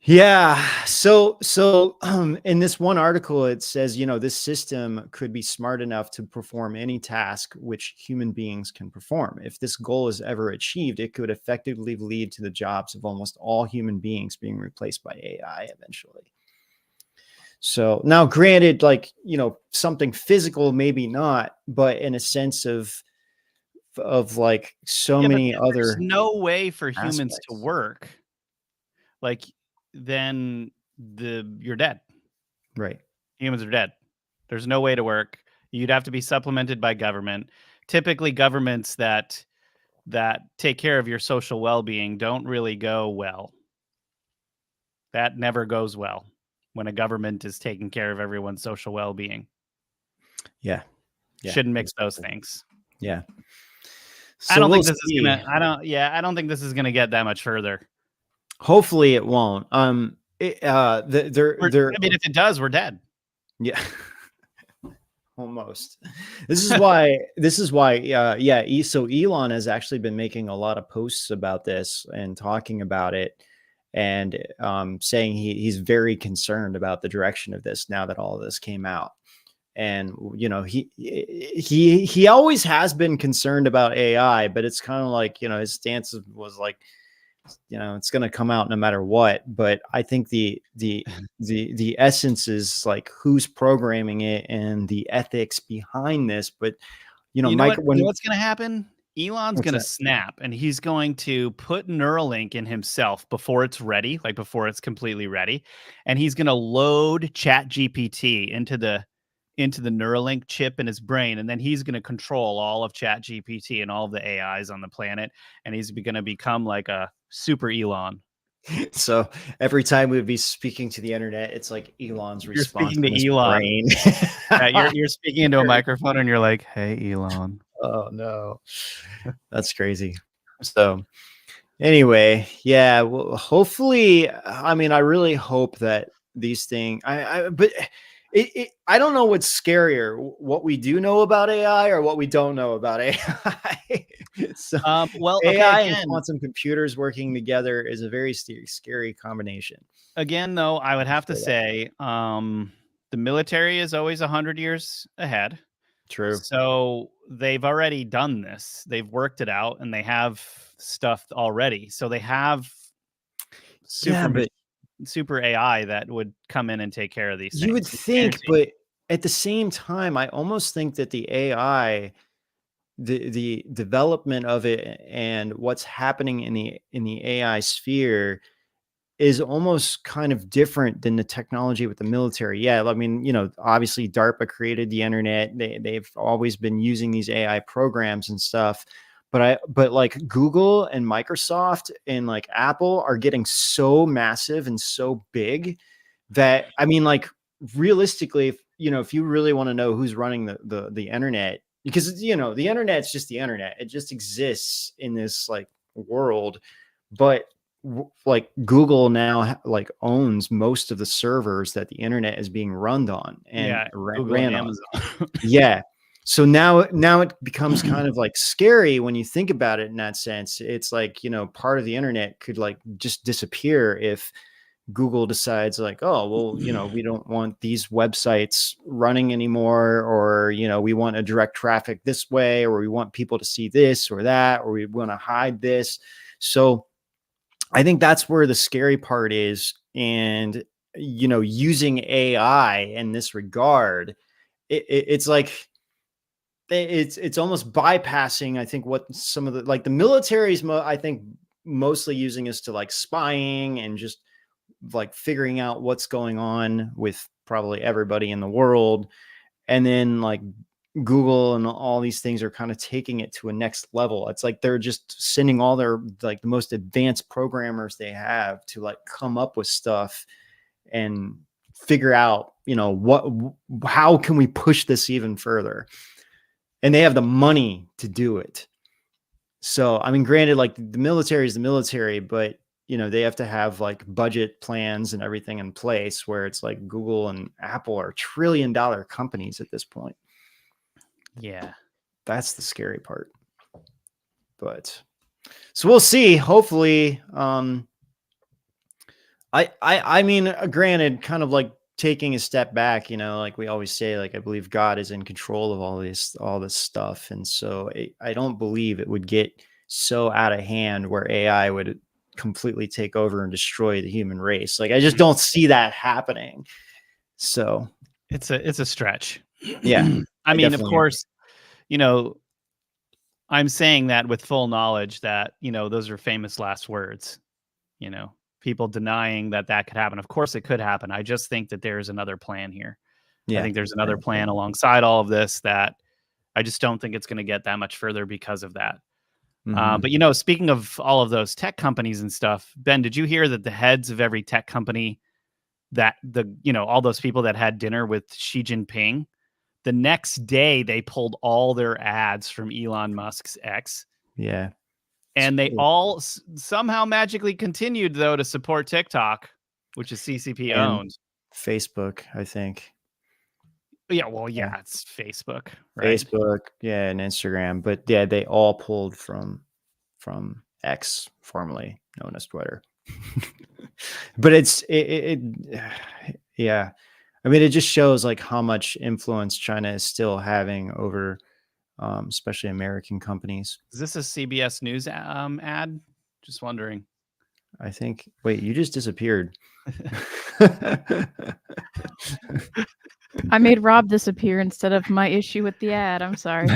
Speaker 2: Yeah. So in this one article, it says, you know, this system could be smart enough to perform any task which human beings can perform. If this goal is ever achieved, it could effectively lead to the jobs of almost all human beings being replaced by AI eventually. So now, granted, like, you know, something physical, maybe not, but in a sense of like so many other.
Speaker 1: There's no way for humans
Speaker 2: aspects
Speaker 1: to work. Like, then you're dead.
Speaker 2: Right.
Speaker 1: Humans are dead. There's no way to work. You'd have to be supplemented by government. Typically, governments that take care of your social well-being don't really go well. That never goes well when a government is taking care of everyone's social well-being.
Speaker 2: Yeah.
Speaker 1: Shouldn't mix those things.
Speaker 2: Yeah.
Speaker 1: So I don't think this is gonna. I don't think this is gonna get that much further.
Speaker 2: Hopefully, it won't. I mean,
Speaker 1: if it does, we're dead.
Speaker 2: Yeah. Almost. This is why. Yeah. So Elon has actually been making a lot of posts about this and talking about it, and saying he's very concerned about the direction of this now that all of this came out. And he always has been concerned about AI, but it's kind of like, his stance was like, it's going to come out no matter what. But I think the essence is like who's programming it and the ethics behind this. But
Speaker 1: Mike, what's going to happen? Elon's going to
Speaker 2: that?
Speaker 1: snap, and he's going to put Neuralink in himself before it's ready, like before it's completely ready, and he's going to load ChatGPT into the Neuralink chip in his brain, and then he's going to control all of ChatGPT and all of the AIs on the planet, and he's going to become like a super Elon.
Speaker 2: So every time we'd be speaking to the internet, it's like Elon's response
Speaker 1: speaking to
Speaker 2: his
Speaker 1: Elon.
Speaker 2: brain.
Speaker 1: You're speaking into a microphone, and you're like, "Hey, Elon."
Speaker 2: Oh no, that's crazy. So anyway, yeah. Well, hopefully, I mean, I really hope that these things. But I don't know what's scarier, what we do know about AI or what we don't know about AI. So,
Speaker 1: well,
Speaker 2: AI
Speaker 1: again,
Speaker 2: and quantum computers working together is a very scary combination.
Speaker 1: Again, though, I would have to say, the military is always 100 years ahead.
Speaker 2: True.
Speaker 1: So they've already done this. They've worked it out, and they have stuff already. So they have super AI that would come in and take care of these things.
Speaker 2: You would think, but at the same time, I almost think that the AI, the development of it and what's happening in the AI sphere is almost kind of different than the technology with the military. Yeah, I mean, obviously DARPA created the internet. They've always been using these AI programs and stuff. But like Google and Microsoft and like Apple are getting so massive and so big that, I mean, like realistically, if you really want to know who's running the internet, because the internet's just the internet. It just exists in this like world. But like Google now like owns most of the servers that the internet is being run on and ran on. Yeah. So now it becomes kind of like scary when you think about it in that sense. It's like, part of the internet could like just disappear if Google decides like, oh, well, we don't want these websites running anymore, or, we want to direct traffic this way, or we want people to see this or that, or we want to hide this. So I think that's where the scary part is. And, using AI in this regard, it's like, it's almost bypassing, I think, what some of the military is, I think, mostly using is to like spying and just like figuring out what's going on with probably everybody in the world. And then like Google and all these things are kind of taking it to a next level. It's like they're just sending all their like the most advanced programmers they have to like come up with stuff and figure out, how can we push this even further? And they have the money to do it. So, I mean, granted, like the military is the military, but they have to have like budget plans and everything in place, where it's like Google and Apple are $1 trillion companies at this point.
Speaker 1: Yeah.
Speaker 2: That's the scary part. But so we'll see. Hopefully, I mean, granted, kind of like taking a step back, like we always say, like, I believe God is in control of all this stuff. And so I don't believe it would get so out of hand where AI would completely take over and destroy the human race. Like, I just don't see that happening. So
Speaker 1: it's a stretch.
Speaker 2: Yeah.
Speaker 1: I mean, of course, I'm saying that with full knowledge that, those are famous last words, people denying that could happen. Of course it could happen. I just think that there's another plan here. Yeah, I think there's another plan alongside all of this that I just don't think it's going to get that much further because of that.
Speaker 2: Mm-hmm.
Speaker 1: But, speaking of all of those tech companies and stuff, Ben, did you hear that the heads of every tech company that all those people that had dinner with Xi Jinping, the next day they pulled all their ads from Elon Musk's X.
Speaker 2: Yeah.
Speaker 1: And they all somehow magically continued, though, to support TikTok, which is CCP owned.
Speaker 2: Facebook, I think.
Speaker 1: Yeah, well,
Speaker 2: Yeah.
Speaker 1: it's Facebook, right?
Speaker 2: Facebook, yeah, and Instagram, but yeah, they all pulled from X, formerly known as Twitter. But yeah. I mean, it just shows like how much influence China is still having over, especially American companies.
Speaker 1: Is this a CBS News ad? Just wondering.
Speaker 2: I think. Wait, you just disappeared.
Speaker 5: I made Rob disappear instead of my issue with the ad. I'm sorry.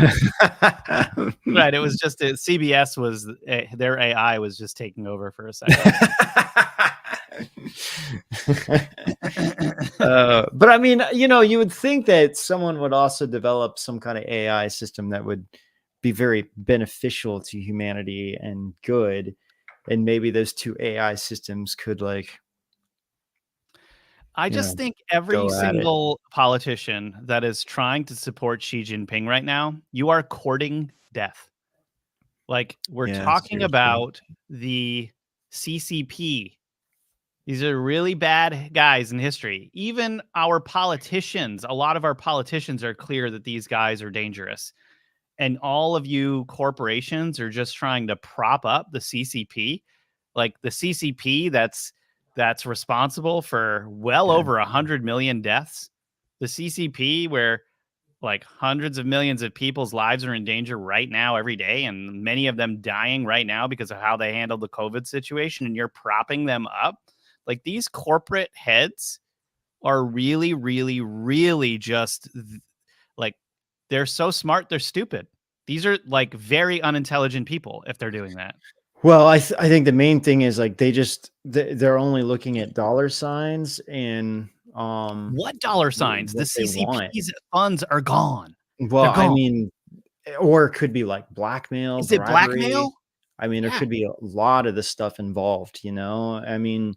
Speaker 1: Right. It was just CBS was their AI was just taking over for a second.
Speaker 2: But I mean, you would think that someone would also develop some kind of AI system that would be very beneficial to humanity and good. And maybe those two AI systems could
Speaker 1: I just think every
Speaker 2: go at it.
Speaker 1: single politician that is trying to support Xi Jinping right now, you are courting death. Like we're talking
Speaker 2: seriously.
Speaker 1: about the CCP. These are really bad guys in history. Even our politicians, a lot of our politicians are clear that these guys are dangerous. And all of you corporations are just trying to prop up the CCP. Like the CCP that's responsible for well over 100 million deaths. The CCP where like hundreds of millions of people's lives are in danger right now every day, and many of them dying right now because of how they handled the COVID situation, and you're propping them up. Like these corporate heads are really, really, really just like they're so smart, they're stupid. These are like very unintelligent people if they're doing that.
Speaker 2: Well, I think the main thing is like they're only looking at dollar signs and
Speaker 1: What dollar signs? The
Speaker 2: what they want.
Speaker 1: CCP's funds are gone.
Speaker 2: Well,
Speaker 1: They're
Speaker 2: I
Speaker 1: gone.
Speaker 2: mean, or it could be like blackmail,
Speaker 1: Is it
Speaker 2: bribery.
Speaker 1: blackmail?
Speaker 2: I mean, there
Speaker 1: Yeah.
Speaker 2: could be a lot of the stuff involved, I mean,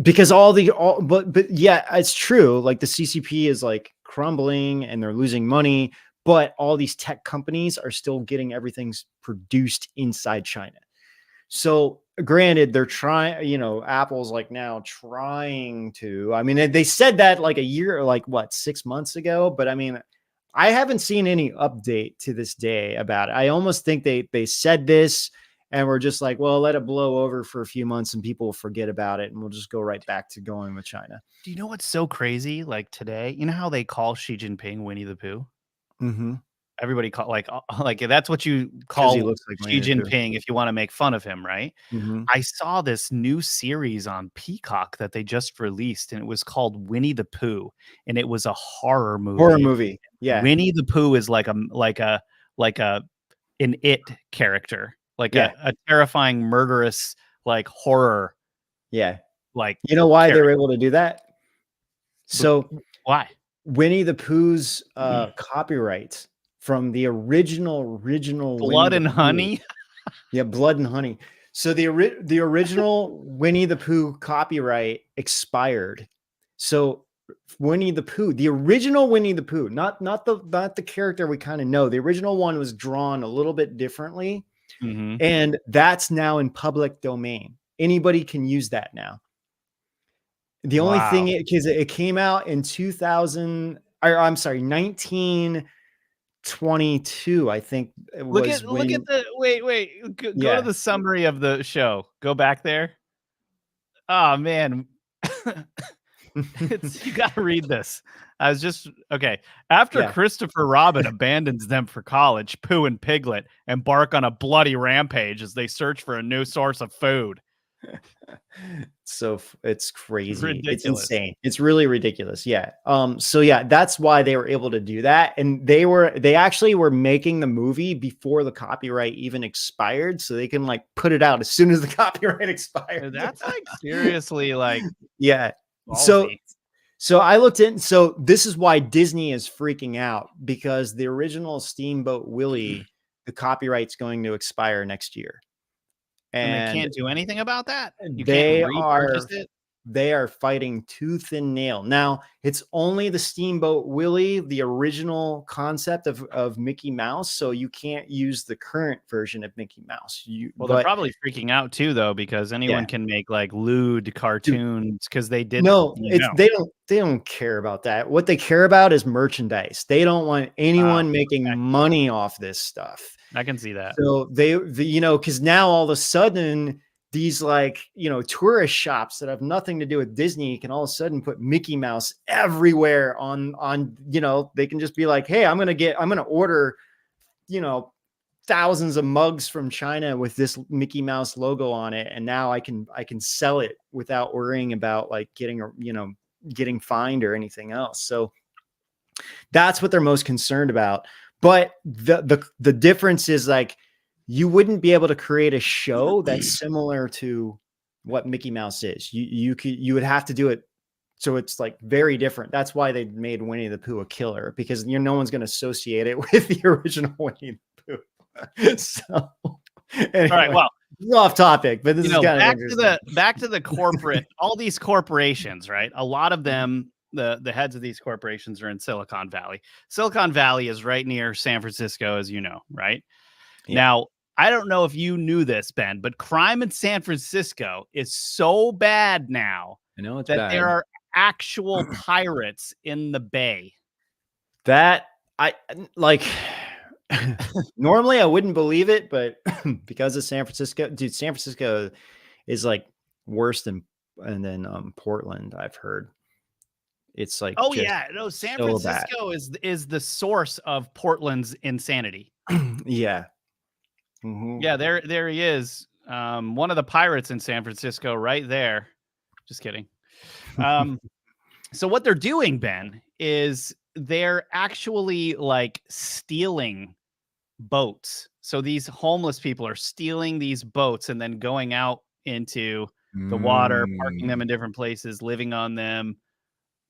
Speaker 2: because but yeah, it's true. Like the CCP is like crumbling and they're losing money, but all these tech companies are still getting everything's produced inside China. So granted, they're trying, Apple's like now trying to, I mean, they said that like a year, like what, 6 months ago, but I mean, I haven't seen any update to this day about it. I almost think they said this and we're just like, well, let it blow over for a few months and people will forget about it and we'll just go right back to going with China.
Speaker 1: Do you know what's so crazy? Like today, you know how they call Xi Jinping Winnie the Pooh?
Speaker 2: Mm-hmm.
Speaker 1: Everybody call like that's what you
Speaker 2: 'Cause
Speaker 1: call
Speaker 2: he looks like
Speaker 1: Xi
Speaker 2: Winnie the Pooh.
Speaker 1: Jinping if you want to make fun of him, right?
Speaker 2: Mm-hmm.
Speaker 1: I saw this new series on Peacock that they just released, and it was called Winnie the Pooh, and it was a horror movie.
Speaker 2: Horror movie. Yeah.
Speaker 1: Winnie the Pooh is like an it character, like a terrifying, murderous, like horror.
Speaker 2: Yeah.
Speaker 1: Like
Speaker 2: You know why they
Speaker 1: character.
Speaker 2: were able to do that? So
Speaker 1: Why?
Speaker 2: Winnie the Pooh's copyright from the original
Speaker 1: Blood
Speaker 2: Winnie
Speaker 1: and
Speaker 2: the Pooh.
Speaker 1: Honey?
Speaker 2: Yeah, Blood and Honey. So the original Winnie the Pooh copyright expired. So Winnie the Pooh, the original Winnie the Pooh, not the character we kind of know. The original one was drawn a little bit differently, and that's now in public domain. Anybody can use that now. The only thing, because it came out in 1922, I think it was.
Speaker 1: Look at the wait. Go to the summary of the show. Go back there. Oh man. You gotta read this. I was just okay. After Christopher Robin abandons them for college, Pooh and Piglet embark on a bloody rampage as they search for a new source of food.
Speaker 2: So it's crazy.
Speaker 1: Ridiculous.
Speaker 2: It's insane. It's really ridiculous. Yeah. So yeah, that's why they were able to do that. And they actually were making the movie before the copyright even expired. So they can like put it out as soon as the copyright expired.
Speaker 1: That's like seriously like,
Speaker 2: yeah.
Speaker 1: ballsy.
Speaker 2: So I looked in. So this is why Disney is freaking out, because the original Steamboat Willie, the copyright's going to expire next year.
Speaker 1: And they can't do anything about that. You
Speaker 2: they
Speaker 1: can't repurchase it.
Speaker 2: they are fighting tooth and nail. Now, it's only the Steamboat Willie, the original concept of Mickey Mouse, so you can't use the current version of Mickey Mouse.
Speaker 1: They're probably freaking out too, though, because anyone can make like lewd cartoons because they did.
Speaker 2: No, they don't care about that. What they care about is merchandise. They don't want anyone making money off this stuff.
Speaker 1: I can see that.
Speaker 2: So because now all of a sudden these tourist shops that have nothing to do with Disney can all of a sudden put Mickey Mouse everywhere on they can just be like, hey, I'm going to order, thousands of mugs from China with this Mickey Mouse logo on it. And now I can sell it without worrying about like getting fined or anything else. So that's what they're most concerned about. But the difference is like, you wouldn't be able to create a show that's similar to what Mickey Mouse is. You would have to do it. So it's like very different. That's why they made Winnie the Pooh a killer, because no one's going to associate it with the original Winnie the Pooh. So anyway, all right, well, off topic, but this is kind of
Speaker 1: back to the corporate, all these corporations, right? A lot of them, the heads of these corporations are in Silicon Valley. Silicon Valley is right near San Francisco, as you know, right? Yeah. Now, I don't know if you knew this, Ben, but crime in San Francisco is so bad now that there are actual pirates in the Bay.
Speaker 2: That I like. Normally I wouldn't believe it, but because of San Francisco, dude, San Francisco is like worse than Portland, I've heard. It's like,
Speaker 1: San Francisco is the source of Portland's insanity.
Speaker 2: Yeah.
Speaker 1: Mm-hmm. Yeah, there he is. One of the pirates in San Francisco right there. Just kidding. So what they're doing, Ben, is they're actually like stealing boats. So these homeless people are stealing these boats and then going out into the water, parking them in different places, living on them.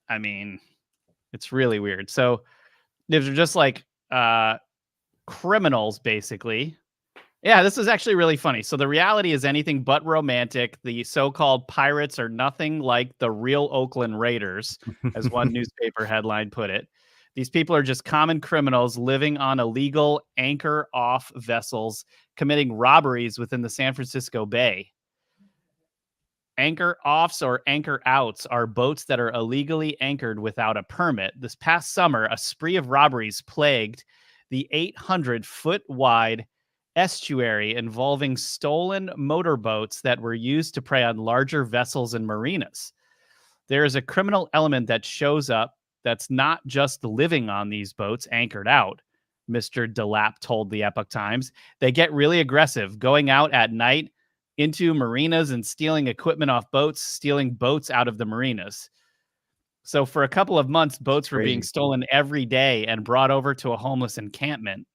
Speaker 1: I mean, it's really weird. So these are just like criminals, basically. Yeah, this is actually really funny. So the reality is anything but romantic. The so-called pirates are nothing like the real Oakland Raiders, as one newspaper headline put it. These people are just common criminals living on illegal anchor-off vessels, committing robberies within the San Francisco Bay. Anchor-offs or anchor-outs are boats that are illegally anchored without a permit. This past summer, a spree of robberies plagued the 800-foot-wide estuary involving stolen motorboats that were used to prey on larger vessels and marinas. There is a criminal element that shows up that's not just living on these boats anchored out, Mr. DeLapp told the Epoch Times. They get really aggressive, going out at night into marinas and stealing equipment off boats, stealing boats out of the marinas. So for a couple of months, boats were being stolen every day and brought over to a homeless encampment.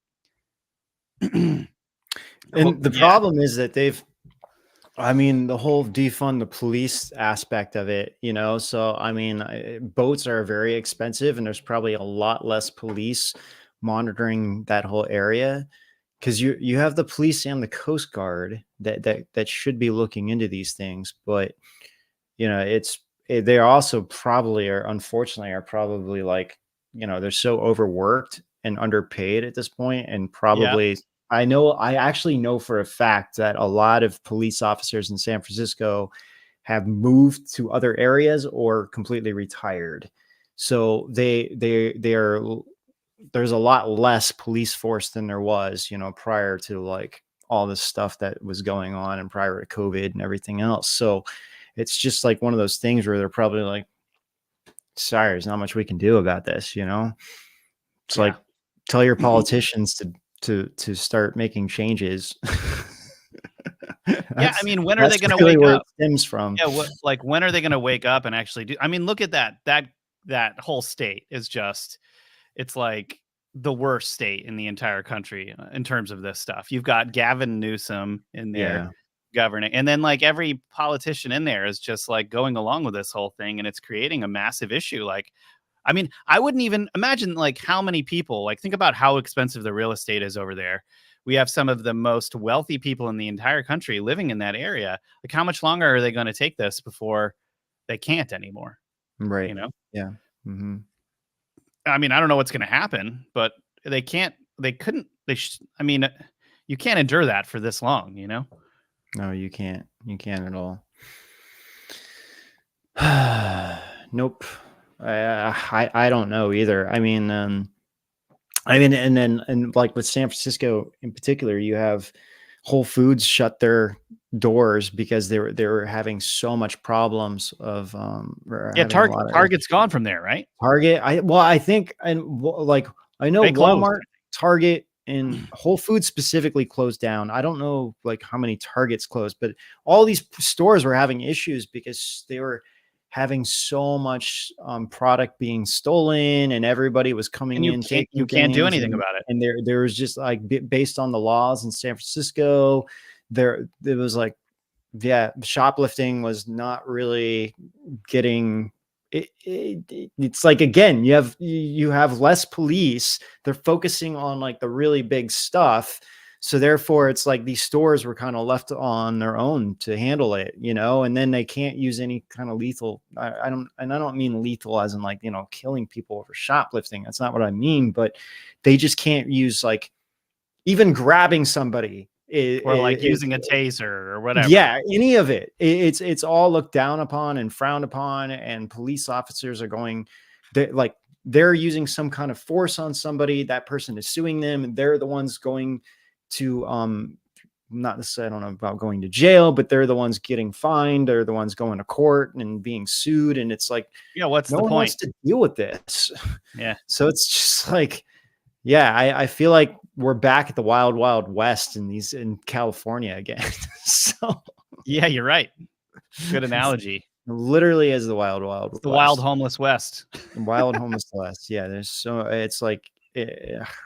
Speaker 2: And the problem is that the whole defund the police aspect of it, so I mean, boats are very expensive and there's probably a lot less police monitoring that whole area, because you have the police and the Coast Guard that should be looking into these things, but they also probably unfortunately probably like, they're so overworked and underpaid at this point, and probably I actually know for a fact that a lot of police officers in San Francisco have moved to other areas or completely retired. So there's a lot less police force than there was, prior to like all this stuff that was going on and prior to COVID and everything else. So it's just like one of those things where they're probably like, sorry, there's not much we can do about this. It's like, tell your politicians to start making changes.
Speaker 1: I mean, when are they going to wake up?
Speaker 2: It stems from.
Speaker 1: Yeah, when are they going to wake up and actually do? I mean, look at that whole state is just, it's like the worst state in the entire country in terms of this stuff. You've got Gavin Newsom in there governing, and then like every politician in there is just like going along with this whole thing, and it's creating a massive issue. Like, I mean, I wouldn't even imagine like how many people, like think about how expensive the real estate is over there. We have some of the most wealthy people in the entire country living in that area. Like how much longer are they going to take this before they can't anymore.
Speaker 2: Right.
Speaker 1: You know?
Speaker 2: Yeah. Mm-hmm.
Speaker 1: I mean, I don't know what's going to happen, but they can't. They couldn't. I mean, you can't endure that for this long. You know?
Speaker 2: No, you can't. You can't at all. Nope. I don't know either. I mean, and like with San Francisco in particular, you have Whole Foods shut their doors because they were having so much problems of
Speaker 1: Target's gone from there, right?
Speaker 2: Target. I think, and like I know
Speaker 1: They closed.
Speaker 2: Walmart, Target, and Whole Foods specifically closed down. I don't know like how many Targets closed, but all these stores were having issues because they were having so much product being stolen, and everybody was coming in taking
Speaker 1: you can't do
Speaker 2: things,
Speaker 1: anything about it.
Speaker 2: and there was just like based on the laws in San Francisco, there was like, yeah, shoplifting was not really getting it's like, again, you have less police. They're focusing on like the really big stuff, so therefore it's like these stores were kind of left on their own to handle it, you know, and then they can't use any kind of lethal. I don't mean lethal as in like, you know, killing people over shoplifting. That's not what I mean, but they just can't use like even grabbing somebody
Speaker 1: or like using a taser or whatever.
Speaker 2: Yeah, any of it. It's all looked down upon and frowned upon, and police officers are going, they're using some kind of force on somebody. That person is suing them, and they're the ones going to not necessarily, I don't know about going to jail, but they're the ones getting fined. They're the ones going to court and being sued, and it's like,
Speaker 1: yeah, what's
Speaker 2: no
Speaker 1: the
Speaker 2: one
Speaker 1: point?
Speaker 2: wants to deal with this.
Speaker 1: Yeah.
Speaker 2: So it's just like, yeah, I feel like we're back at the wild, wild west in California again. So
Speaker 1: yeah, you're right. Good analogy.
Speaker 2: Literally as the wild, wild
Speaker 1: west.
Speaker 2: The
Speaker 1: wild homeless west.
Speaker 2: Wild homeless west. Yeah, it's like,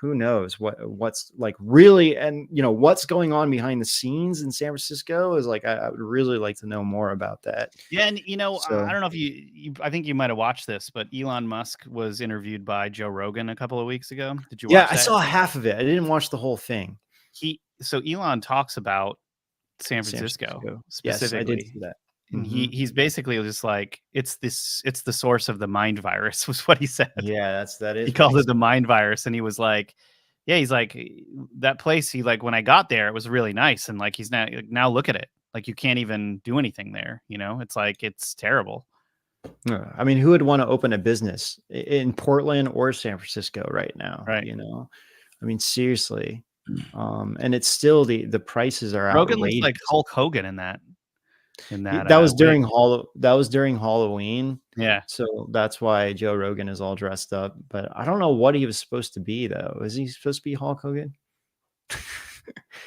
Speaker 2: who knows what's like really, and you know what's going on behind the scenes in San Francisco is like, I would really like to know more about that.
Speaker 1: Yeah, and you know, I don't know if you I think you might have watched this, but Elon Musk was interviewed by Joe Rogan a couple of weeks ago. Did you watch that?
Speaker 2: I saw half of it. I didn't watch the whole thing.
Speaker 1: So Elon talks about San Francisco specifically.
Speaker 2: Yes, I did see that.
Speaker 1: And he's basically just like, it's the source of the mind virus, was what he said.
Speaker 2: Yeah, that is.
Speaker 1: He called it the mind virus, and he was like, yeah, he's like, that place. He like, when I got there, it was really nice, and like he's now look at it, like you can't even do anything there. You know, it's like it's terrible.
Speaker 2: I mean, who would want to open a business in Portland or San Francisco right now?
Speaker 1: Right.
Speaker 2: You know, I mean, seriously. And it's still the prices are
Speaker 1: Rogan
Speaker 2: outrageous.
Speaker 1: looks like Hulk Hogan in that.
Speaker 2: That was during Halloween.
Speaker 1: Yeah.
Speaker 2: So that's why Joe Rogan is all dressed up. But I don't know what he was supposed to be though. Is he supposed to be Hulk Hogan?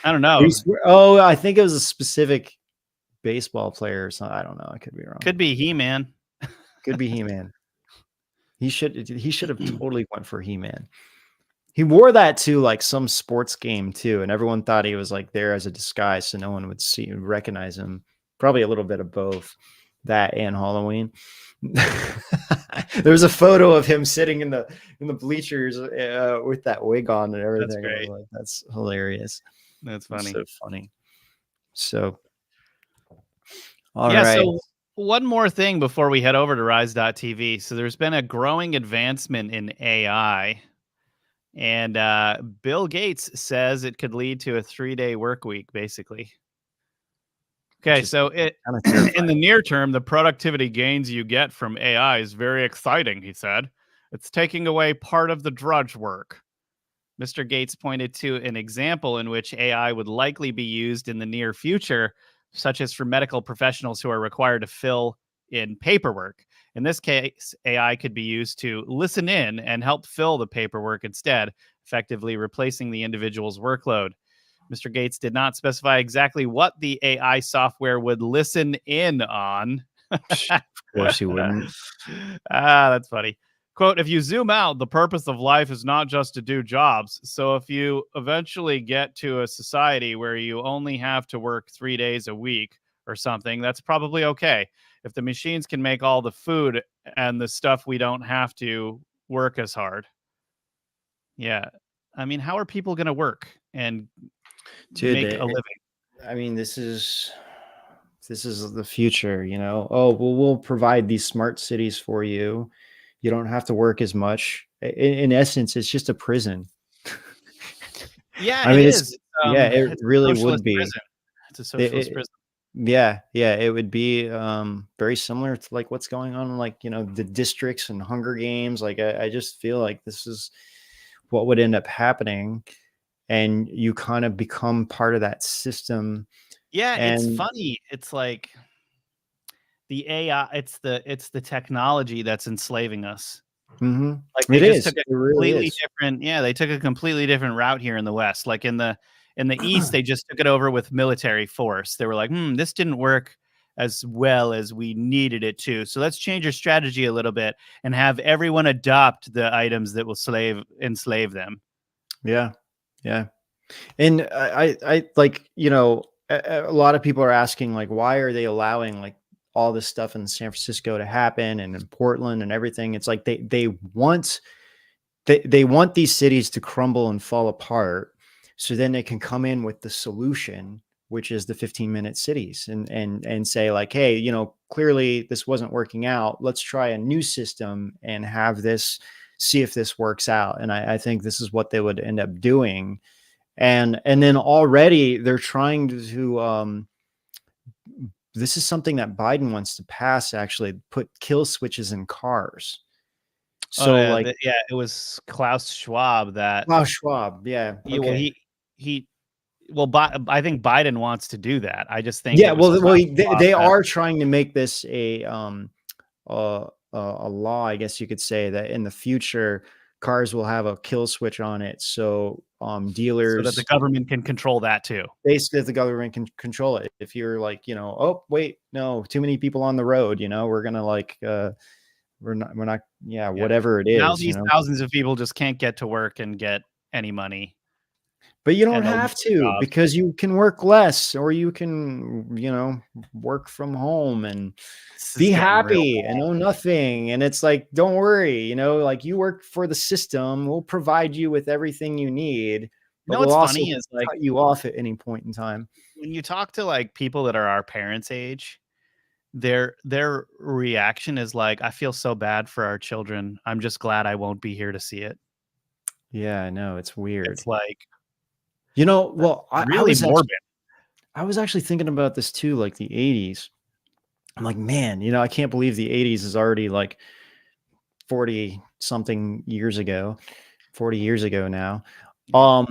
Speaker 1: I don't know.
Speaker 2: I think it was a specific baseball player or something. I don't know. I could be wrong.
Speaker 1: Could be He-Man.
Speaker 2: Could be He-Man. He should have totally went for He-Man. He wore that to like some sports game too, and everyone thought he was like there as a disguise, so no one would recognize him. Probably a little bit of both, that and Halloween. There was a photo of him sitting in the bleachers with that wig on and everything.
Speaker 1: That's great.
Speaker 2: Like, that's hilarious.
Speaker 1: That's funny.
Speaker 2: So funny. So,
Speaker 1: all right. So one more thing before we head over to Rise.tv. So there's been a growing advancement in AI. And Bill Gates says it could lead to a 3-day work week, basically. Okay, so in the near term, the productivity gains you get from AI is very exciting, he said. It's taking away part of the drudge work. Mr. Gates pointed to an example in which AI would likely be used in the near future, such as for medical professionals who are required to fill in paperwork. In this case, AI could be used to listen in and help fill the paperwork instead, effectively replacing the individual's workload. Mr. Gates did not specify exactly what the AI software would listen in on.
Speaker 2: Of course he wouldn't.
Speaker 1: That's funny. Quote, if you zoom out, the purpose of life is not just to do jobs. So if you eventually get to a society where you only have to work 3 days a week or something, that's probably okay. If the machines can make all the food and the stuff, we don't have to work as hard. Yeah. I mean, how are people going to work and make a living?
Speaker 2: I mean, this this is the future, you know. Oh, well, we'll provide these smart cities for you. You don't have to work as much. In essence, it's just a prison.
Speaker 1: Yeah,
Speaker 2: I
Speaker 1: it
Speaker 2: mean, it's
Speaker 1: is.
Speaker 2: yeah, it
Speaker 1: It's a
Speaker 2: really would
Speaker 1: socialist
Speaker 2: be.
Speaker 1: prison. It's a
Speaker 2: It,
Speaker 1: socialist prison.
Speaker 2: yeah, yeah, it would be very similar to like what's going on, like, you know, the districts and Hunger Games. Like, I just feel like this is what would end up happening, and you kind of become part of that system.
Speaker 1: Yeah, it's
Speaker 2: And
Speaker 1: funny. It's like the AI, it's the technology that's enslaving us. Like they
Speaker 2: it
Speaker 1: just
Speaker 2: is,
Speaker 1: took a
Speaker 2: it really
Speaker 1: completely
Speaker 2: is.
Speaker 1: different, yeah, they took a completely different route here in the West. Like in the East, they just took it over with military force. They were like, this didn't work as well as we needed it to. So let's change our strategy a little bit and have everyone adopt the items that will enslave them.
Speaker 2: Yeah, yeah. And I like, you know, a lot of people are asking, like, why are they allowing like all this stuff in San Francisco to happen and in Portland and everything? It's like they want they want these cities to crumble and fall apart, so then they can come in with the solution, which is the 15-minute cities, and say like, hey, you know, clearly this wasn't working out. Let's try a new system and have this, see if this works out. And I think this is what they would end up doing. And then already they're trying to this is something that Biden wants to pass, actually, put kill switches in cars.
Speaker 1: Oh
Speaker 2: So
Speaker 1: yeah,
Speaker 2: like
Speaker 1: yeah, it was Klaus Schwab that.
Speaker 2: Klaus Schwab, yeah,
Speaker 1: Well,
Speaker 2: okay.
Speaker 1: he well, I think Biden wants to do that. I just think
Speaker 2: Yeah,
Speaker 1: it was
Speaker 2: well,
Speaker 1: Klaus Schwab
Speaker 2: they
Speaker 1: that.
Speaker 2: are trying to make this a law, I guess you could say, that in the future cars will have a kill switch on it. So
Speaker 1: So that the
Speaker 2: dealers,
Speaker 1: government can control that too.
Speaker 2: basically the government can control it. If you're like, you know, oh wait, no, too many people on the road, you know, we're gonna like we're not, yeah,
Speaker 1: Yeah.
Speaker 2: whatever it
Speaker 1: Now
Speaker 2: is, you
Speaker 1: these
Speaker 2: know.
Speaker 1: thousands of people just can't get to work and get any money,
Speaker 2: But you don't
Speaker 1: and they'll lose
Speaker 2: have
Speaker 1: their
Speaker 2: to,
Speaker 1: jobs.
Speaker 2: because you can work less, or you can, you know, work from home and
Speaker 1: This
Speaker 2: be
Speaker 1: is getting real
Speaker 2: happy
Speaker 1: bad.
Speaker 2: and know nothing. And it's like, don't worry, you know, like, you work for the system. We'll provide you with everything you need,
Speaker 1: You
Speaker 2: but
Speaker 1: know
Speaker 2: we'll
Speaker 1: what's
Speaker 2: also
Speaker 1: funny is like
Speaker 2: cut you off at any point in time.
Speaker 1: when you talk to like people that are our parents' age, their reaction is like, "I feel so bad for our children. I'm just glad I won't be here to see it."
Speaker 2: Yeah, I know, it's weird.
Speaker 1: It's like
Speaker 2: You know, well,
Speaker 1: really morbid.
Speaker 2: I was actually thinking about this too, like the 80s. I'm like, man, you know, I can't believe the 80s is already like 40 something years ago, 40 years ago now.
Speaker 1: Yeah.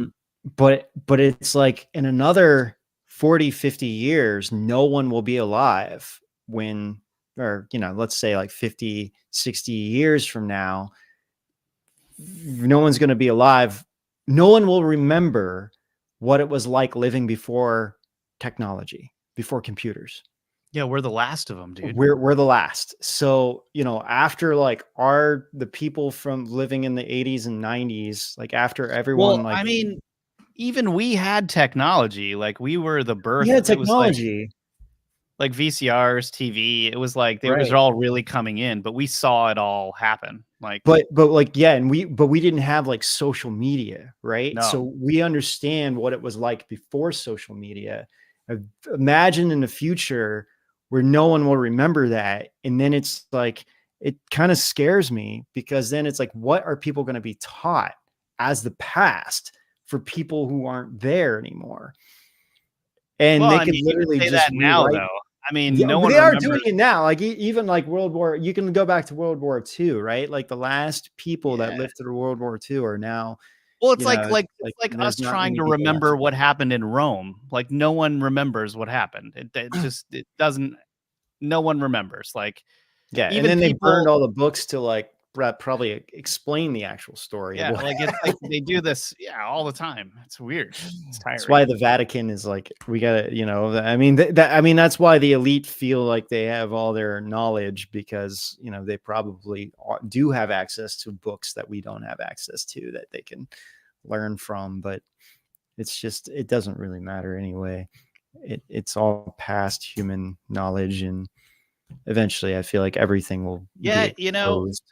Speaker 2: But it's like in another 40, 50 years, no one will be alive when, or, you know, let's say like 50, 60 years from now, no one's going to be alive. No one will remember what it was like living before technology, before computers.
Speaker 1: Yeah, we're the last of them, dude.
Speaker 2: We're the last. So, you know, after like the people from living in the 80s and 90s, like after everyone,
Speaker 1: Well,
Speaker 2: like,
Speaker 1: I mean, even we had technology. Like we were the
Speaker 2: we
Speaker 1: birth.
Speaker 2: had
Speaker 1: It was
Speaker 2: technology,
Speaker 1: like VCRs, TV. It was like they was
Speaker 2: right?
Speaker 1: all really coming in, but we saw it all happen. Like
Speaker 2: But like, yeah, and we didn't have like social media, right?
Speaker 1: no.
Speaker 2: So we understand what it was like before social media. Imagine in the future where no one will remember that, and then it's like, it kind of scares me, because then it's like, what are people going to be taught as the past for people who aren't there anymore? And
Speaker 1: Well,
Speaker 2: they
Speaker 1: I
Speaker 2: could
Speaker 1: mean, you
Speaker 2: literally
Speaker 1: could say
Speaker 2: just
Speaker 1: that now,
Speaker 2: rewrite.
Speaker 1: though. I mean,
Speaker 2: Yeah,
Speaker 1: no one
Speaker 2: they are doing
Speaker 1: remembers.
Speaker 2: it now. Like, even like World War, you can go back to World War II, right? Like the last people that
Speaker 1: Yeah.
Speaker 2: lived through World War II are now,
Speaker 1: Well, it's
Speaker 2: you know, it's
Speaker 1: it's
Speaker 2: like
Speaker 1: like us
Speaker 2: there's not
Speaker 1: trying
Speaker 2: many
Speaker 1: to
Speaker 2: people left.
Speaker 1: remember what happened in Rome. Like no one remembers what happened. It just it doesn't. No one remembers. Like
Speaker 2: Yeah, and
Speaker 1: even
Speaker 2: then they burned
Speaker 1: people.
Speaker 2: all the books to like probably explain the actual story of
Speaker 1: Yeah,
Speaker 2: what.
Speaker 1: like it's like they do this. Yeah, all the time. It's weird. It's
Speaker 2: That's why
Speaker 1: tiring.
Speaker 2: the Vatican is like, we gotta, you know, I mean, I mean, that's why the elite feel like they have all their knowledge, because, you know, they probably do have access to books that we don't have access to, that they can learn from. But it's just, it doesn't really matter anyway. It's all past human knowledge, and eventually I feel like everything will
Speaker 1: Yeah,
Speaker 2: be exposed.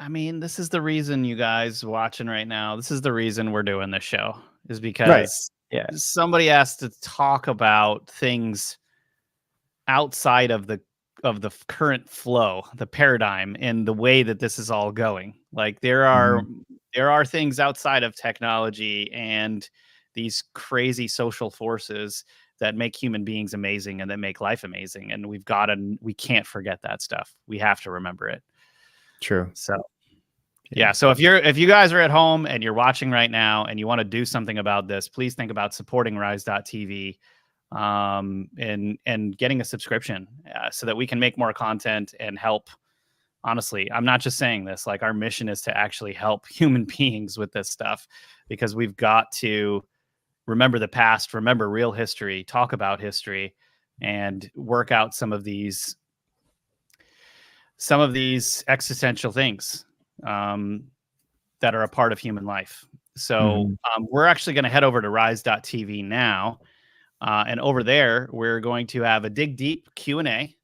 Speaker 1: I mean, this is the reason you guys watching right now. This is the reason we're doing this show, is
Speaker 2: Right.
Speaker 1: because
Speaker 2: Yeah.
Speaker 1: somebody has to talk about things outside of the current flow, the paradigm, and the way that this is all going. Like there are things outside of technology and these crazy social forces that make human beings amazing and that make life amazing. And we can't forget that stuff. We have to remember it.
Speaker 2: True.
Speaker 1: So yeah. So if you guys are at home and you're watching right now and you want to do something about this, please think about supporting Rise.tv and getting a subscription so that we can make more content and help. Honestly, I'm not just saying this, like our mission is to actually help human beings with this stuff, because we've got to remember the past, remember real history, talk about history, and work out some of these existential things that are a part of human life. So we're actually going to head over to Rise.tv now. And over there, we're going to have a Dig Deep Q&A.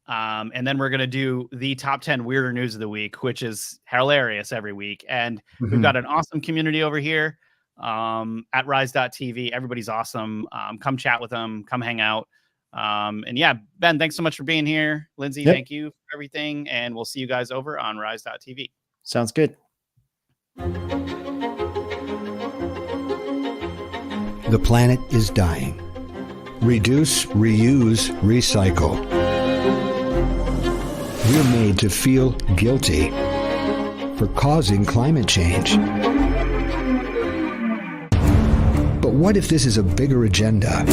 Speaker 1: And then we're going to do the top 10 weirder news of the week, which is hilarious every week. And we've got an awesome community over here at Rise.tv. Everybody's awesome. Come chat with them. Come hang out. And yeah, Ben, thanks so much for being here. Lindsay, thank you for everything. And we'll see you guys over on Rise.tv.
Speaker 2: Sounds good.
Speaker 6: The planet is dying. Reduce, reuse, recycle. We're made to feel guilty for causing climate change. But what if this is a bigger agenda,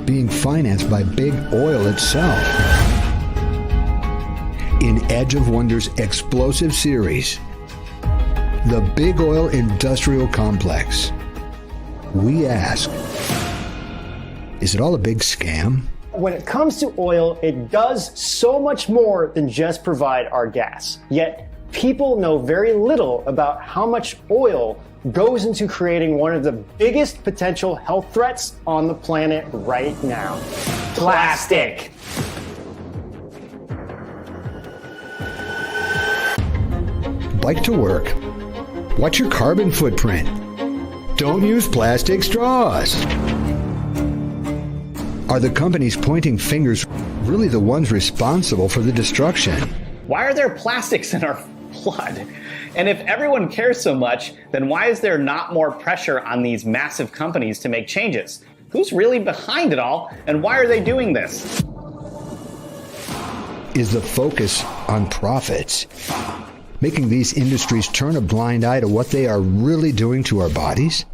Speaker 6: being financed by big oil itself? In Edge of Wonder's explosive series, The Big Oil Industrial Complex, we ask, is it all a big scam?
Speaker 2: When it comes to oil, it does so much more than just provide our gas. Yet people know very little about how much oil goes into creating one of the biggest potential health threats on the planet right now: plastic.
Speaker 6: Bike to work. Watch your carbon footprint. Don't use plastic straws. Are the companies pointing fingers really the ones responsible for the destruction?
Speaker 7: Why are there plastics in our blood? And if everyone cares so much, then why is there not more pressure on these massive companies to make changes? Who's really behind it all, and why are they doing this?
Speaker 6: Is the focus on profits, making these industries turn a blind eye to what they are really doing to our bodies?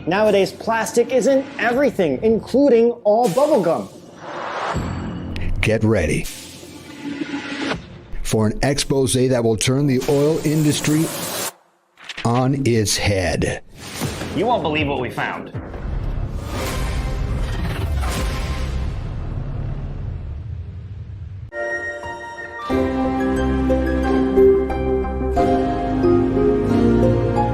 Speaker 2: Nowadays, plastic is in everything, including all bubblegum.
Speaker 6: Get ready for an expose that will turn the oil industry on its head.
Speaker 7: You won't believe what we found.